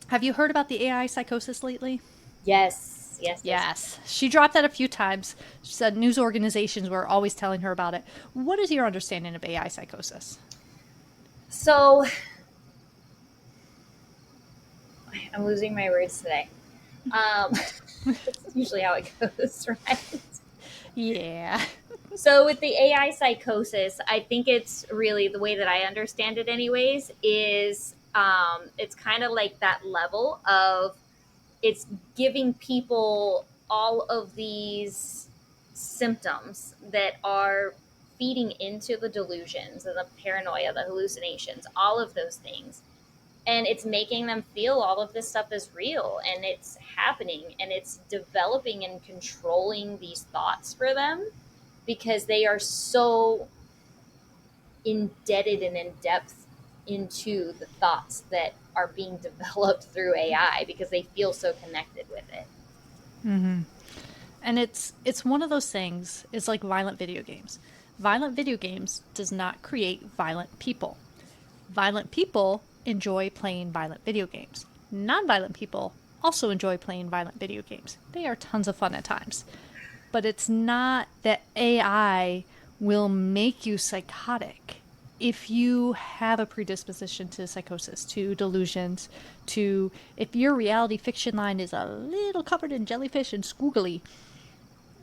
A: have you heard about the AI psychosis lately?
C: Yes, yes, yes.
A: Yes. She dropped that a few times. She said news organizations were always telling her about it. What is your understanding of AI psychosis?
C: So, I'm losing my words today. That's usually how it goes, right?
A: Yeah.
C: So with the AI psychosis, I think it's really, the way that I understand it anyways, is it's kind of like that level of, it's giving people all of these symptoms that are feeding into the delusions and the paranoia, the hallucinations, all of those things. And it's making them feel all of this stuff is real and it's happening, and it's developing and controlling these thoughts for them because they are so indebted and in depth into the thoughts that are being developed through AI because they feel so connected with it.
A: Mm-hmm. And it's one of those things, it's like violent video games. Violent video games does not create violent people. Violent people enjoy playing violent video games. Non-violent people also enjoy playing violent video games. They are tons of fun at times. But it's not that AI will make you psychotic. If you have a predisposition to psychosis, to delusions, to if your reality fiction line is a little covered in jellyfish and squiggly,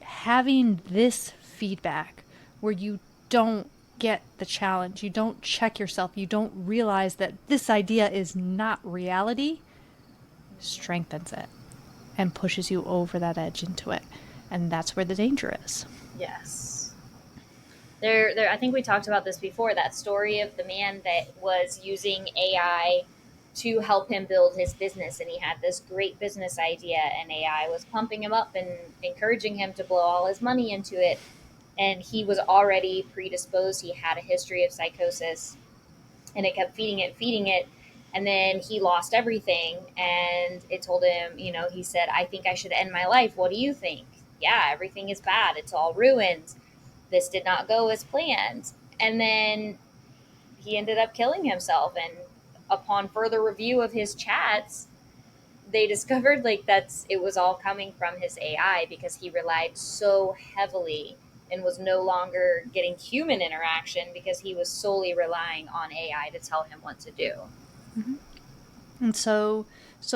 A: having this feedback where you don't get the challenge, you don't check yourself, you don't realize that this idea is not reality, strengthens it and pushes you over that edge into it. And that's where the danger is.
C: Yes. There. I think we talked about this before. That story of the man that was using AI to help him build his business, and he had this great business idea, and AI was pumping him up and encouraging him to blow all his money into it. And he was already predisposed. He had a history of psychosis, and it kept feeding it. And then he lost everything, and it told him, he said, "I think I should end my life. What do you think?" "Yeah, everything is bad. It's all ruined. This did not go as planned." And then he ended up killing himself. And upon further review of his chats, they discovered it was all coming from his AI, because he relied so heavily and was no longer getting human interaction because he was solely relying on AI to tell him what to do.
A: Mm-hmm. And so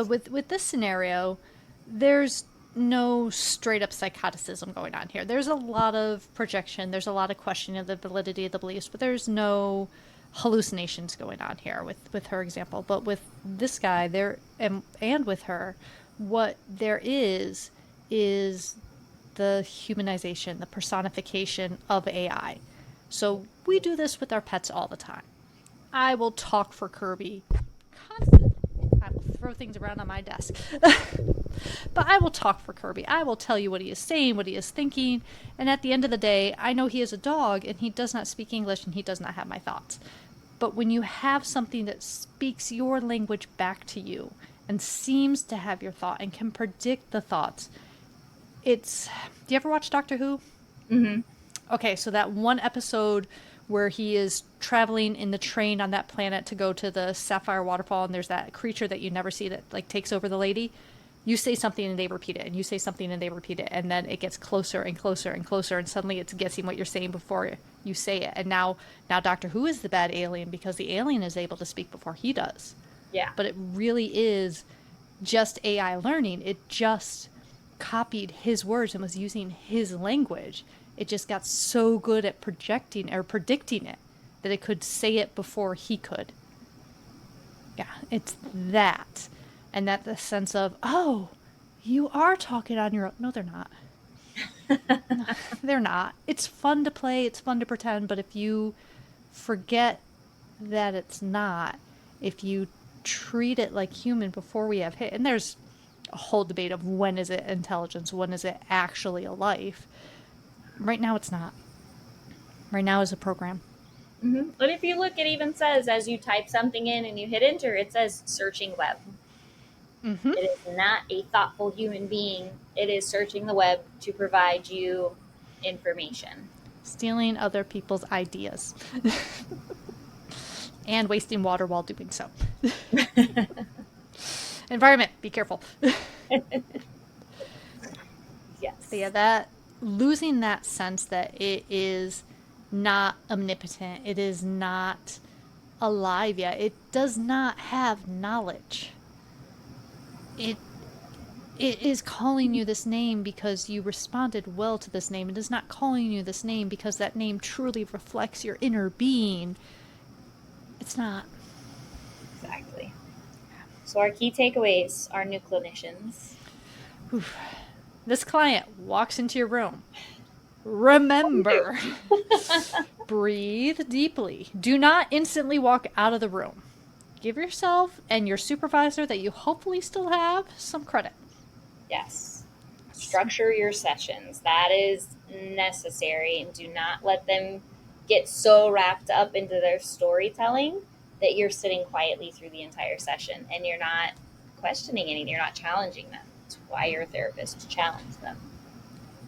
A: with this scenario, there's no straight up psychoticism going on here. There's a lot of projection, there's a lot of questioning of the validity of the beliefs, but there's no hallucinations going on here with her example. But with this guy there, and with her, what there is the humanization, the personification of AI. So we do this with our pets all the time. I will talk for Kirby constantly. I will throw things around on my desk. But I will talk for Kirby. I will tell you what he is saying, what he is thinking. And at the end of the day, I know he is a dog and he does not speak English and he does not have my thoughts. But when you have something that speaks your language back to you and seems to have your thought and can predict the thoughts, it's. Do you ever watch Doctor Who?
C: Mm-hmm.
A: Okay, so that one episode where he is traveling in the train on that planet to go to the Sapphire Waterfall, and there's that creature that you never see that takes over the lady. You say something and they repeat it, and you say something and they repeat it, and then it gets closer and closer and closer, and suddenly it's guessing what you're saying before you say it. And now Doctor Who is the bad alien because the alien is able to speak before he does.
C: Yeah.
A: But it really is just AI learning. It just copied his words and was using his language. It just got so good at projecting or predicting it that it could say it before he could. Yeah, it's that. And that the sense of, oh, you are talking on your own. No, they're not. No, they're not. It's fun to play, it's fun to pretend, but if you forget that it's not, if you treat it like human before we have hit, and there's a whole debate of when is it intelligence, when is it actually a life. Right now, it's not. Right now is a program.
C: Mm-hmm. But if you look, it even says, as you type something in and you hit enter, it says searching web.
A: Mm-hmm.
C: It is not a thoughtful human being. It is searching the web to provide you information.
A: Stealing other people's ideas. And wasting water while doing so. Environment, be careful.
C: Yes.
A: But yeah, that losing that sense that it is not omnipotent, it is not alive yet, it does not have knowledge. It is calling you this name because you responded well to this name. It is not calling you this name because that name truly reflects your inner being. It's not.
C: Exactly. So our key takeaways are new clinicians.
A: Oof. This client walks into your room. Remember, breathe deeply. Do not instantly walk out of the room. Give yourself and your supervisor that you hopefully still have some credit.
C: Yes. Structure your sessions. That is necessary. And do not let them get so wrapped up into their storytelling that you're sitting quietly through the entire session and you're not questioning anything. You're not challenging them. It's why you're a therapist, to challenge them.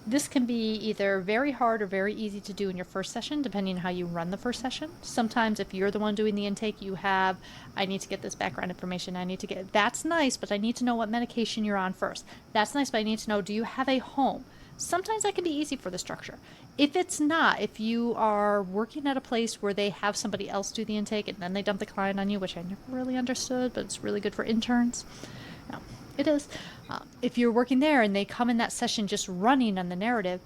A: This can be either very hard or very easy to do in your first session, depending on how you run the first session. Sometimes, if you're the one doing the intake, you have, I need to get this background information. I need to get, that's nice, but I need to know what medication you're on first. That's nice, but I need to know, do you have a home? Sometimes that can be easy for the structure. If it's not, if you are working at a place where they have somebody else do the intake and then they dump the client on you, which I never really understood, but it's really good for interns. No, it is. If you're working there and they come in that session just running on the narrative,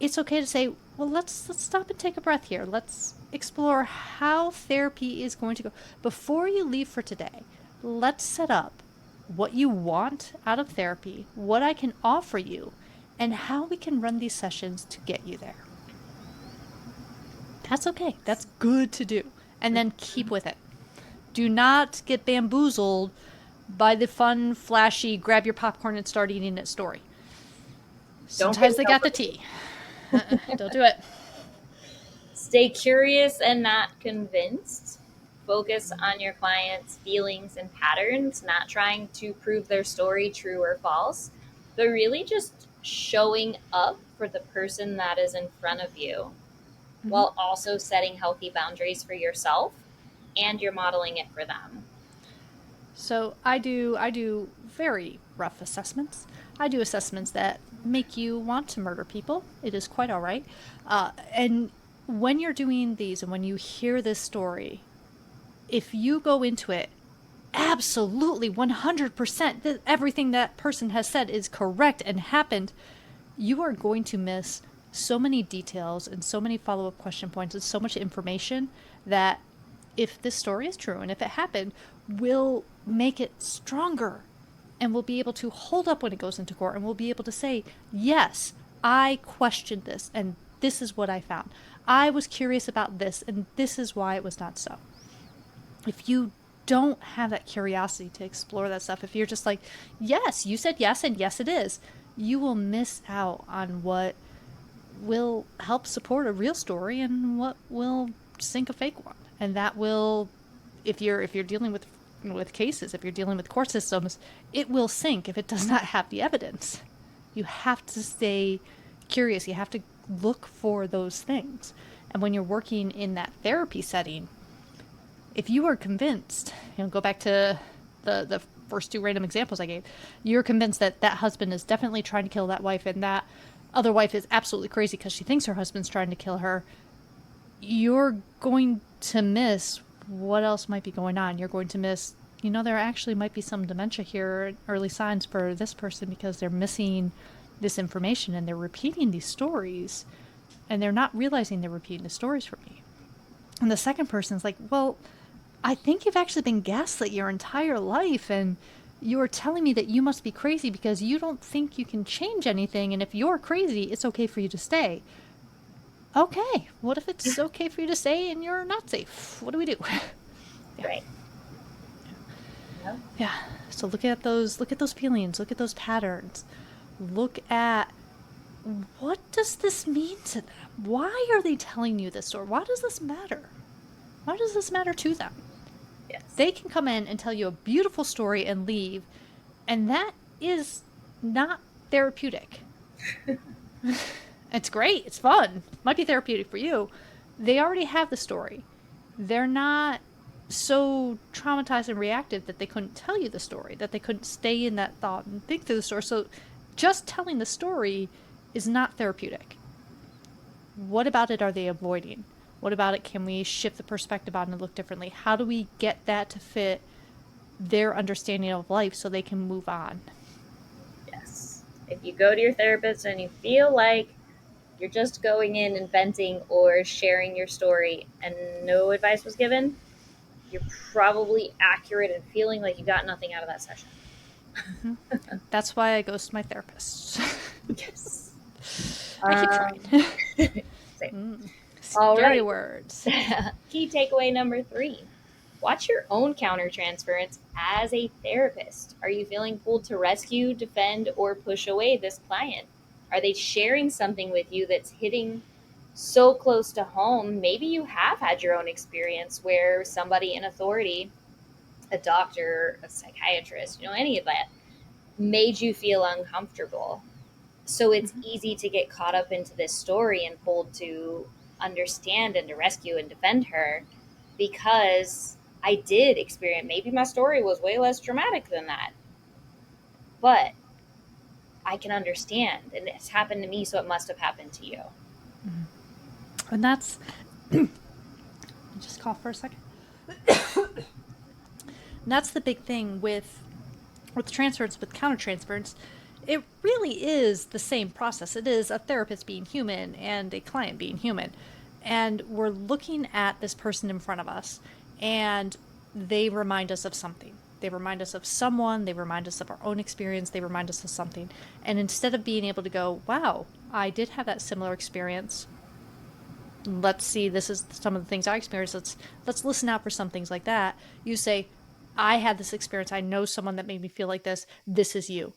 A: it's okay to say, well, let's stop and take a breath here. Let's explore how therapy is going to go. Before you leave for today, let's set up what you want out of therapy, what I can offer you, and how we can run these sessions to get you there. That's okay. That's good to do. And then keep with it. Do not get bamboozled by the fun, flashy, grab your popcorn and start eating it story. Sometimes they got the tea. Don't do it.
C: Stay curious and not convinced. Focus on your client's feelings and patterns, not trying to prove their story true or false, but really just showing up for the person that is in front of you, while also setting healthy boundaries for yourself, and you're modeling it for them.
A: So I do very rough assessments. I do assessments that make you want to murder people. It is quite all right. And when you're doing these and when you hear this story, if you go into it absolutely 100% that everything that person has said is correct and happened, you are going to miss so many details and so many follow-up question points and so much information that, if this story is true and if it happened, will make it stronger, and we'll be able to hold up when it goes into court, and we'll be able to say, yes, I questioned this and this is what I found. I was curious about this and this is why it was not so. If you don't have that curiosity to explore that stuff, if you're just like, yes, you said yes and yes it is, you will miss out on what will help support a real story and what will sink a fake one. And that will, if you're dealing with cases, if you're dealing with court systems, it will sink if it does not have the evidence. You have to stay curious. You have to look for those things. And when you're working in that therapy setting, if you are convinced, go back to the first two random examples I gave, you're convinced that that husband is definitely trying to kill that wife and that other wife is absolutely crazy because she thinks her husband's trying to kill her, you're going to miss what else might be going on. You're going to miss, there actually might be some dementia here, early signs for this person, because they're missing this information and they're repeating these stories and they're not realizing they're repeating the stories for me. And the second person's like, well, I think you've actually been gaslit your entire life, and you're telling me that you must be crazy because you don't think you can change anything, and if you're crazy, it's okay for you to stay. Okay, what if it's okay for you to stay and you're not safe? What do we do?
C: Yeah. Right.
A: Yeah. So look at those feelings, look at those patterns. Look at, what does this mean to them? Why are they telling you this story? Why does this matter? Why does this matter to them?
C: Yes.
A: They can come in and tell you a beautiful story and leave, and that is not therapeutic. It's great. It's fun. Might be therapeutic for you. They already have the story. They're not so traumatized and reactive that they couldn't tell you the story, that they couldn't stay in that thought and think through the story. So just telling the story is not therapeutic. What about it are they avoiding? What about it can we shift the perspective on and look differently? How do we get that to fit their understanding of life so they can move on?
C: Yes. If you go to your therapist and you feel like you're just going in and venting or sharing your story and no advice was given, you're probably accurate in feeling like you got nothing out of that session.
A: Mm-hmm. That's why I ghost my therapist.
C: Yes.
A: I keep trying.
C: Same.
A: Scary words.
C: Key takeaway number 3. Watch your own countertransference as a therapist. Are you feeling pulled to rescue, defend, or push away this client? Are they sharing something with you that's hitting so close to home? Maybe you have had your own experience where somebody in authority, a doctor, a psychiatrist, any of that, made you feel uncomfortable. So it's easy to get caught up into this story and pulled to understand and to rescue and defend her, because I did experience, maybe my story was way less dramatic than that, but I can understand and it's happened to me, so it must have happened to you.
A: And that's, just cough for a second. And that's the big thing with transference, with countertransference. It really is the same process. It is a therapist being human and a client being human. And we're looking at this person in front of us, and they remind us of something. They remind us of someone, they remind us of our own experience, they remind us of something. And instead of being able to go, wow, I did have that similar experience, let's see, this is some of the things I experienced, let's listen out for some things like that. You say, I had this experience, I know someone that made me feel like this is you.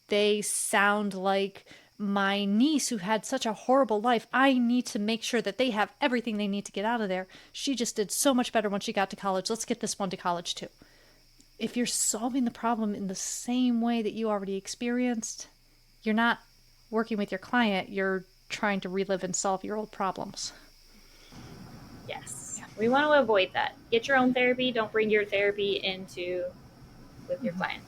A: They sound like my niece who had such a horrible life. I need to make sure that they have everything they need to get out of there. She just did so much better when she got to college. Let's get this one to college too. If you're solving the problem in the same way that you already experienced, you're not working with your client, you're trying to relive and solve your old problems.
C: Yes. We want to avoid that. Get your own therapy. Don't bring your therapy into with your client.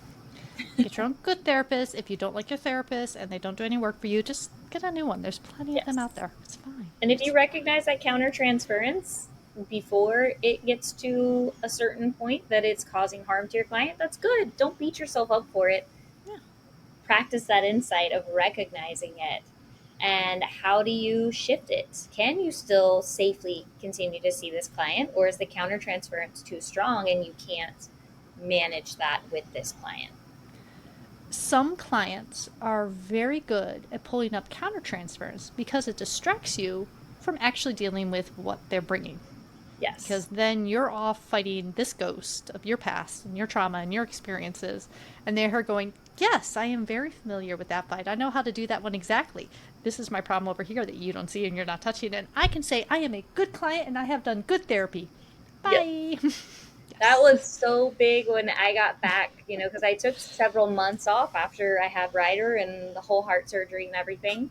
A: Get your own good therapist. If you don't like your therapist and they don't do any work for you, just get a new one. There's plenty of them out there. It's fine.
C: And if you recognize that countertransference before it gets to a certain point that it's causing harm to your client, that's good. Don't beat yourself up for it.
A: Yeah.
C: Practice that insight of recognizing it. And how do you shift it? Can you still safely continue to see this client, or is the countertransference too strong and you can't manage that with this client?
A: Some clients are very good at pulling up countertransfers because it distracts you from actually dealing with what they're bringing.
C: Yes.
A: Because then you're off fighting this ghost of your past and your trauma and your experiences, and they're going, yes, I am very familiar with that fight. I know how to do that one exactly. This is my problem over here that you don't see and you're not touching. And I can say I am a good client and I have done good therapy. Bye.
C: Yep. That was so big when I got back, because I took several months off after I had Ryder and the whole heart surgery and everything.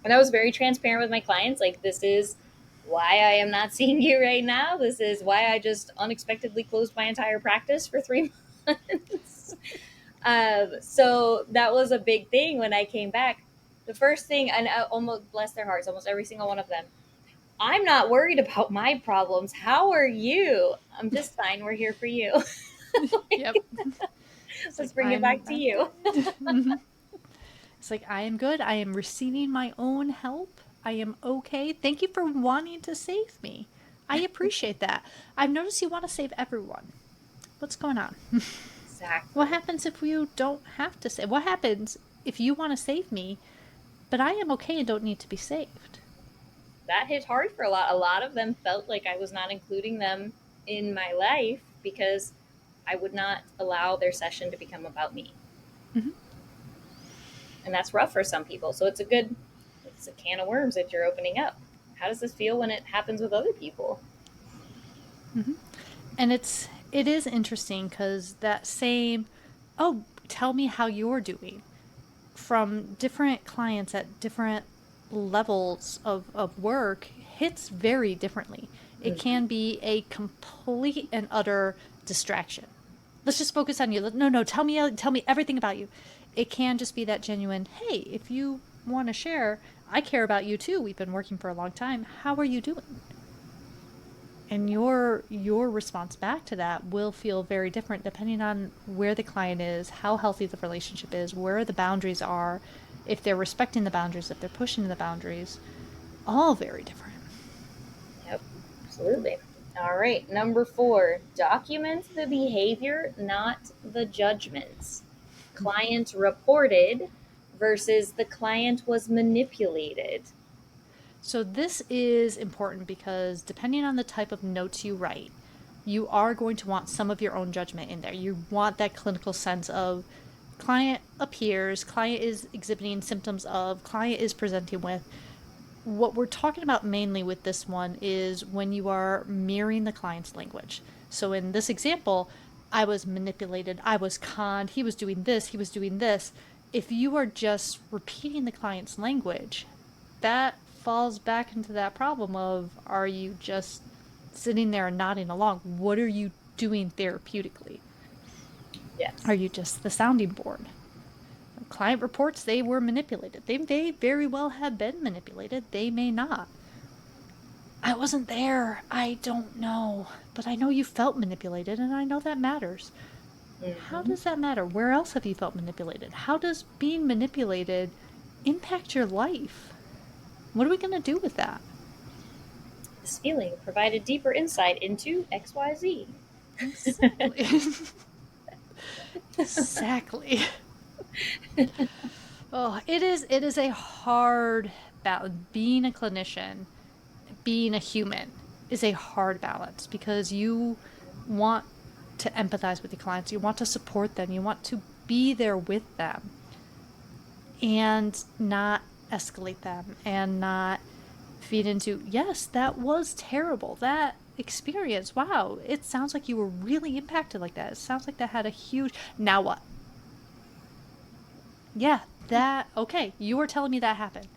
C: And I was very transparent with my clients. Like, this is why I am not seeing you right now. This is why I just unexpectedly closed my entire practice for 3 months. So that was a big thing when I came back. The first thing, and I almost, bless their hearts, almost every single one of them, I'm not worried about my problems. How are you? I'm just fine. We're here for you.
A: Yep.
C: Let's bring it back to you.
A: It's like, I am good. I am receiving my own help. I am okay. Thank you for wanting to save me. I appreciate that. I've noticed you want to save everyone. What's going on?
C: Exactly.
A: What happens if you don't have to save? What happens if you want to save me, but I am okay and don't need to be saved?
C: That hit hard for a lot. A lot of them felt like I was not including them in my life because I would not allow their session to become about me.
A: Mm-hmm.
C: And that's rough for some people. So it's a can of worms that you're opening up. How does this feel when it happens with other people?
A: Mm-hmm. And it is interesting because that same, oh, tell me how you're doing, from different clients at different levels of work hits very differently. It can be a complete and utter distraction. Let's just focus on you. No, tell me everything about you. It can just be that genuine, hey, if you want to share, I care about you too. We've been working for a long time. How are you doing? And your response back to that will feel very different depending on where the client is, how healthy the relationship is, where the boundaries are, if they're respecting the boundaries, if they're pushing the boundaries. All very different.
C: Yep, absolutely. All right, number 4, document the behavior, not the judgments. Client reported versus the client was manipulated.
A: So this is important because depending on the type of notes you write, you are going to want some of your own judgment in there. You want that clinical sense of client appears, client is exhibiting symptoms of, client is presenting with. What we're talking about mainly with this one is when you are mirroring the client's language. So in this example, I was manipulated, I was conned, he was doing this, he was doing this. if you are just repeating the client's language, that falls back into that problem of, are you just sitting there and nodding along? What are you doing therapeutically? Are
C: Yes.
A: you just the sounding board? Client reports they were manipulated. They may very well have been manipulated. They may not. I wasn't there. I don't know. But I know you felt manipulated, and I know that matters. How
C: Mm-hmm.
A: does that matter? Where else have you felt manipulated? How does being manipulated impact your life? What are we going to do with that?
C: This feeling provided deeper insight into XYZ.
A: Exactly. Exactly. Oh, it is a hard balance. Being a clinician, being a human is a hard balance because you want to empathize with your clients, you want to support them, you want to be there with them and not escalate them and not feed into, yes, that was terrible. That experience, wow, it sounds like you were really impacted like that. It sounds like that had a huge. Now what? Yeah, that. Okay, you were telling me that happened.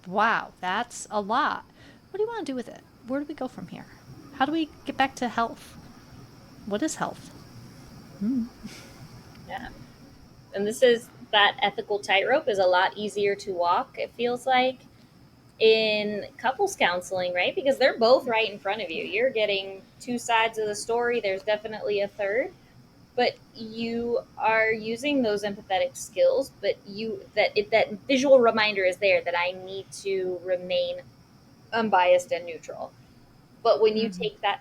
A: Wow, that's a lot. What do you want to do with it? Where do we go from here? How do we get back to health? What is health?
C: Yeah. And this is that ethical tightrope is a lot easier to walk, it feels like, in couples counseling, right? Because they're both right in front of you. You're getting two sides of the story. There's definitely a third, but you are using those empathetic skills, but that visual reminder is there that I need to remain unbiased and neutral. But when you
A: Mm-hmm.
C: take that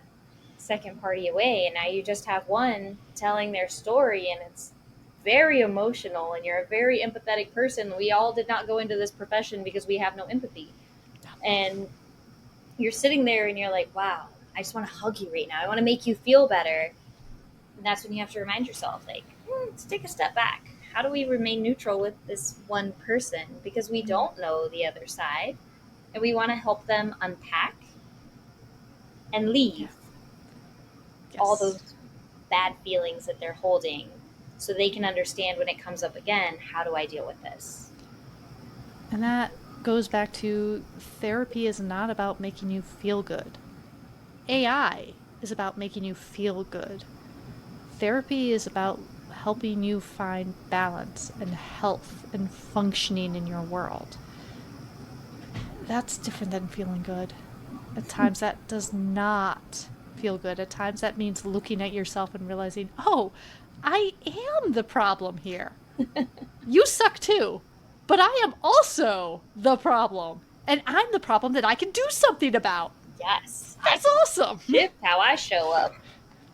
C: second party away and now you just have one telling their story and it's very emotional and you're a very empathetic person, we all did not go into this profession because we have no empathy. And you're sitting there and you're like, wow, I just want to hug you right now. I want to make you feel better. And that's when you have to remind yourself, like, let's take a step back. How do we remain neutral with this one person? Because we don't know the other side and we want to help them unpack and
A: Yeah.
C: leave all
A: Yes.
C: those bad feelings that they're holding so they can understand when it comes up again, how do I deal with this?
A: And that goes back to, therapy is not about making you feel good. AI is about making you feel good. Therapy is about helping you find balance and health and functioning in your world. That's different than feeling good. At times, that does not feel good. At times, that means looking at yourself and realizing, oh, I am the problem here. You suck too, but I am also the problem. And I'm the problem that I can do something about.
C: Yes, I
A: That's
C: can
A: awesome.
C: shift how I show up.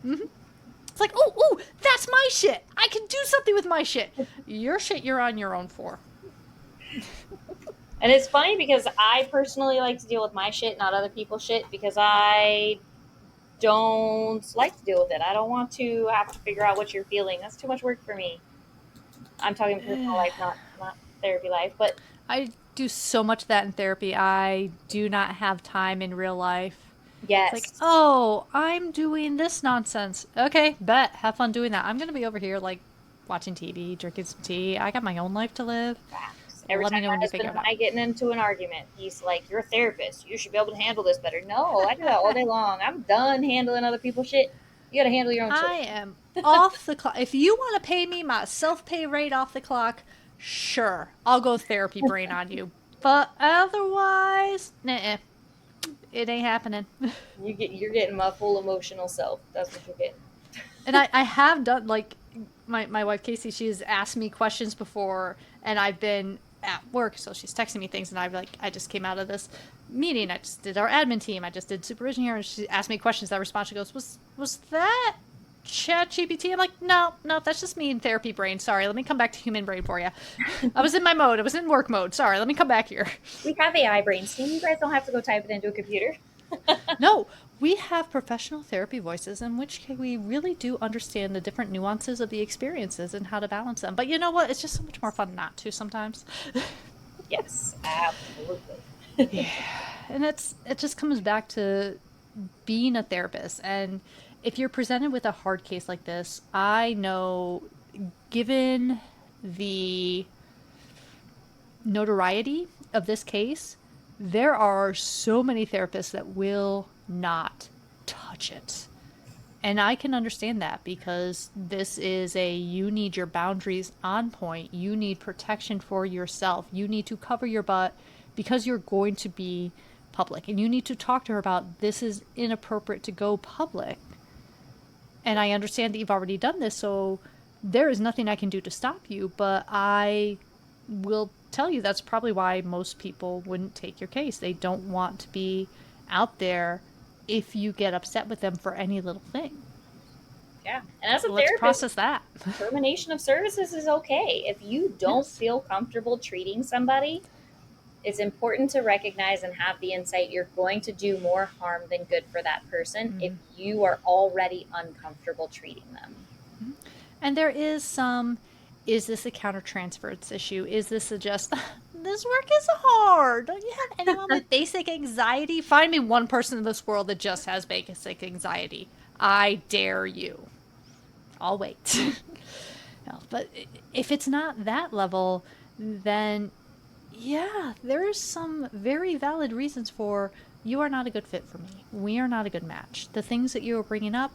A: It's like, oh, oh, that's my shit. I can do something with my shit. Your shit you're on your own for.
C: And it's funny because I personally like to deal with my shit, not other people's shit, because I don't like to deal with it. I don't want to have to figure out what you're feeling. That's too much work for me. I'm talking personal life, not therapy life. But
A: I do so much of that in therapy. I do not have time in real life. It's like,
C: yes,
A: oh, I'm doing this nonsense. Okay, bet. Have fun doing that. I'm going to be over here, like, watching TV, drinking some tea. I got my own life to live.
C: facts. Every
A: Let
C: time
A: me know
C: my
A: when you
C: husband
A: figure
C: and
A: it out.
C: I getting into an argument, he's like, "You're a therapist. You should be able to handle this better." No, I do that all day long. I'm done handling other people's shit. You got to handle your own
A: I
C: shit.
A: am off the clock. If you want to pay me my self pay rate off the clock, sure, I'll go therapy brain on you. But otherwise, nah, it ain't happening.
C: You're getting my full emotional self. That's what you're getting.
A: And I have done, like, my wife Casey, she's asked me questions before, and I've been at work, so she's texting me things, and I've like, I just came out of this meeting, I just did our admin team, I just did supervision here, and she asked me questions. That response, she goes, was that chat GPT? I'm like, no, no, that's just me in therapy brain. Sorry, let me come back to human brain for you. I was in my mode, I was in work mode. Sorry, let me come back here.
C: We have AI brains, team. You guys don't have to go type it into a computer.
A: No, we have professional therapy voices in which we really do understand the different nuances of the experiences and how to balance them. But you know what? It's just so much more fun not to sometimes.
C: Yes, absolutely.
A: Yeah. And it just comes back to being a therapist. And if you're presented with a hard case like this, I know, given the notoriety of this case, there are so many therapists that will not touch it. And I can understand that, because this is you need your boundaries on point. You need protection for yourself. You need to cover your butt because you're going to be public. And you need to talk to her about, this is inappropriate to go public. And I understand that you've already done this, so there is nothing I can do to stop you. But I will tell you that's probably why most people wouldn't take your case. They don't want to be out there if you get upset with them for any little thing.
C: Yeah. And as a
A: Let's
C: therapist,
A: process that.
C: termination of services is okay. If you don't
A: Yes.
C: feel comfortable treating somebody, it's important to recognize and have the insight you're going to do more harm than good for that person if you are already uncomfortable treating them.
A: And there is some, is this a countertransference issue? Is this this work is hard? Don't you have anyone with basic anxiety? Find me one person in this world that just has basic anxiety. I dare you. I'll wait. No, but if it's not that level, then yeah, there's some very valid reasons for, you are not a good fit for me. We are not a good match. The things that you are bringing up,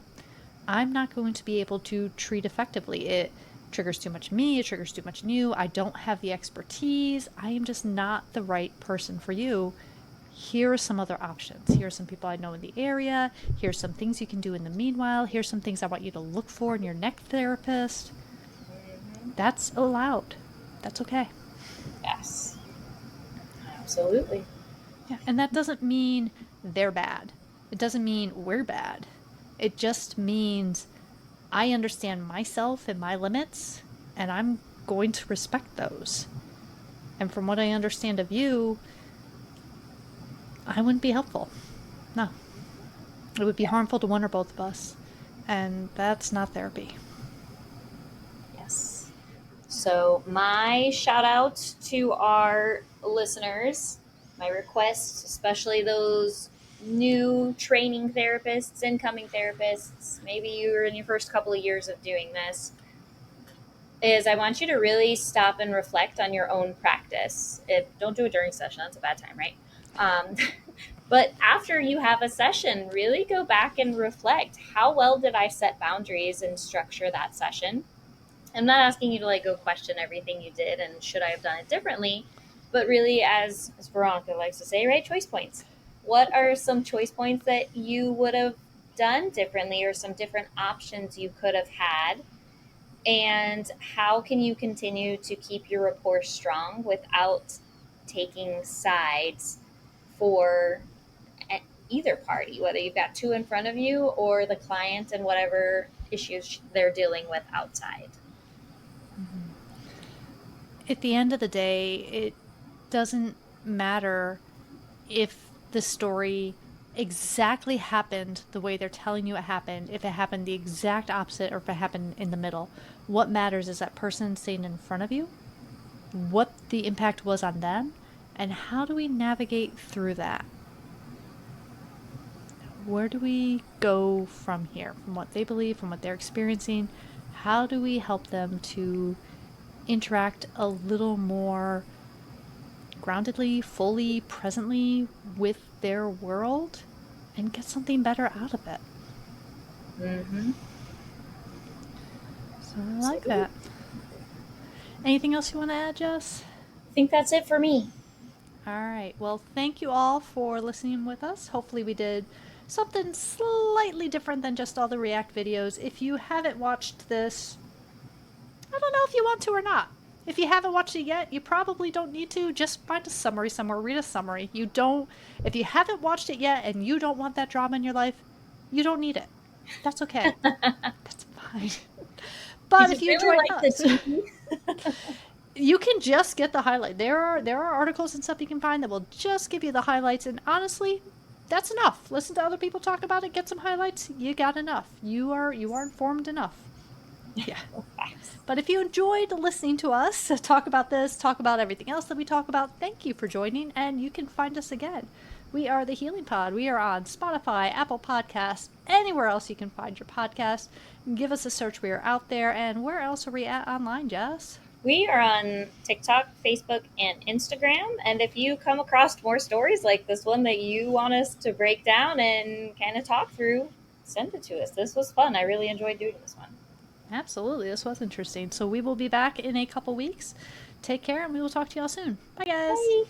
A: I'm not going to be able to treat effectively. It triggers too much me, it triggers too much in you. I don't have the expertise. I am just not the right person for you. Here are some other options. Here are some people I know in the area. Here's some things you can do in the meanwhile. Here's some things I want you to look for in your next therapist. That's allowed. That's okay.
C: Yes. Absolutely.
A: Yeah, and that doesn't mean they're bad. It doesn't mean we're bad. It just means I understand myself and my limits, and I'm going to respect those. And from what I understand of you, I wouldn't be helpful. No. It would be harmful to one or both of us. And that's not therapy.
C: Yes. So, my shout out to our listeners, my request, especially those new training therapists, incoming therapists, maybe you're in your first couple of years of doing this, is I want you to really stop and reflect on your own practice. Don't do it during session, that's a bad time, right? But after you have a session, really go back and reflect. How well did I set boundaries and structure that session? I'm not asking you to go question everything you did and should I have done it differently, but really, as Veronica likes to say, right, choice points. What are some choice points that you would have done differently, or some different options you could have had? And how can you continue to keep your rapport strong without taking sides for either party, whether you've got two in front of you or the client and whatever issues they're dealing with outside?
A: At the end of the day, it doesn't matter if the story exactly happened the way they're telling you it happened, if it happened the exact opposite, or if it happened in the middle. What matters is that person sitting in front of you, what the impact was on them, and how do we navigate through that? Where do we go from here? From what they believe, from what they're experiencing, how do we help them to interact a little more groundedly, fully, presently with their world, and get something better out of it?
C: Mm-hmm.
A: So I like that. Anything else you want to add, Jess?
C: I think that's it for me.
A: All right. Well, thank you all for listening with us. Hopefully we did something slightly different than just all the React videos. If you haven't watched this, I don't know if you want to or not. If you haven't watched it yet, you probably don't need to. Just find a summary somewhere, read a summary. If you haven't watched it yet and you don't want that drama in your life, you don't need it. That's okay. That's fine. But if you
C: really
A: enjoyed
C: like
A: us,
C: the TV,
A: you can just get the highlight. There are articles and stuff you can find that will just give you the highlights, and honestly, that's enough. Listen to other people talk about it, get some highlights, you got enough. You are informed enough. Yeah. But if you enjoyed listening to us talk about this, talk about everything else that we talk about, thank you for joining, and you can find us again. We are the Healing Pod. We are on Spotify, Apple Podcasts, anywhere else you can find your podcast. Give us a search. We are out there. And where else are we at online, Jess?
C: We are on TikTok, Facebook, and Instagram. And if you come across more stories like this one that you want us to break down and kind of talk through, send it to us. This was fun. I really enjoyed doing this one.
A: Absolutely. This was interesting. So we will be back in a couple weeks. Take care, and we will talk to y'all soon. Bye, guys.
C: Bye.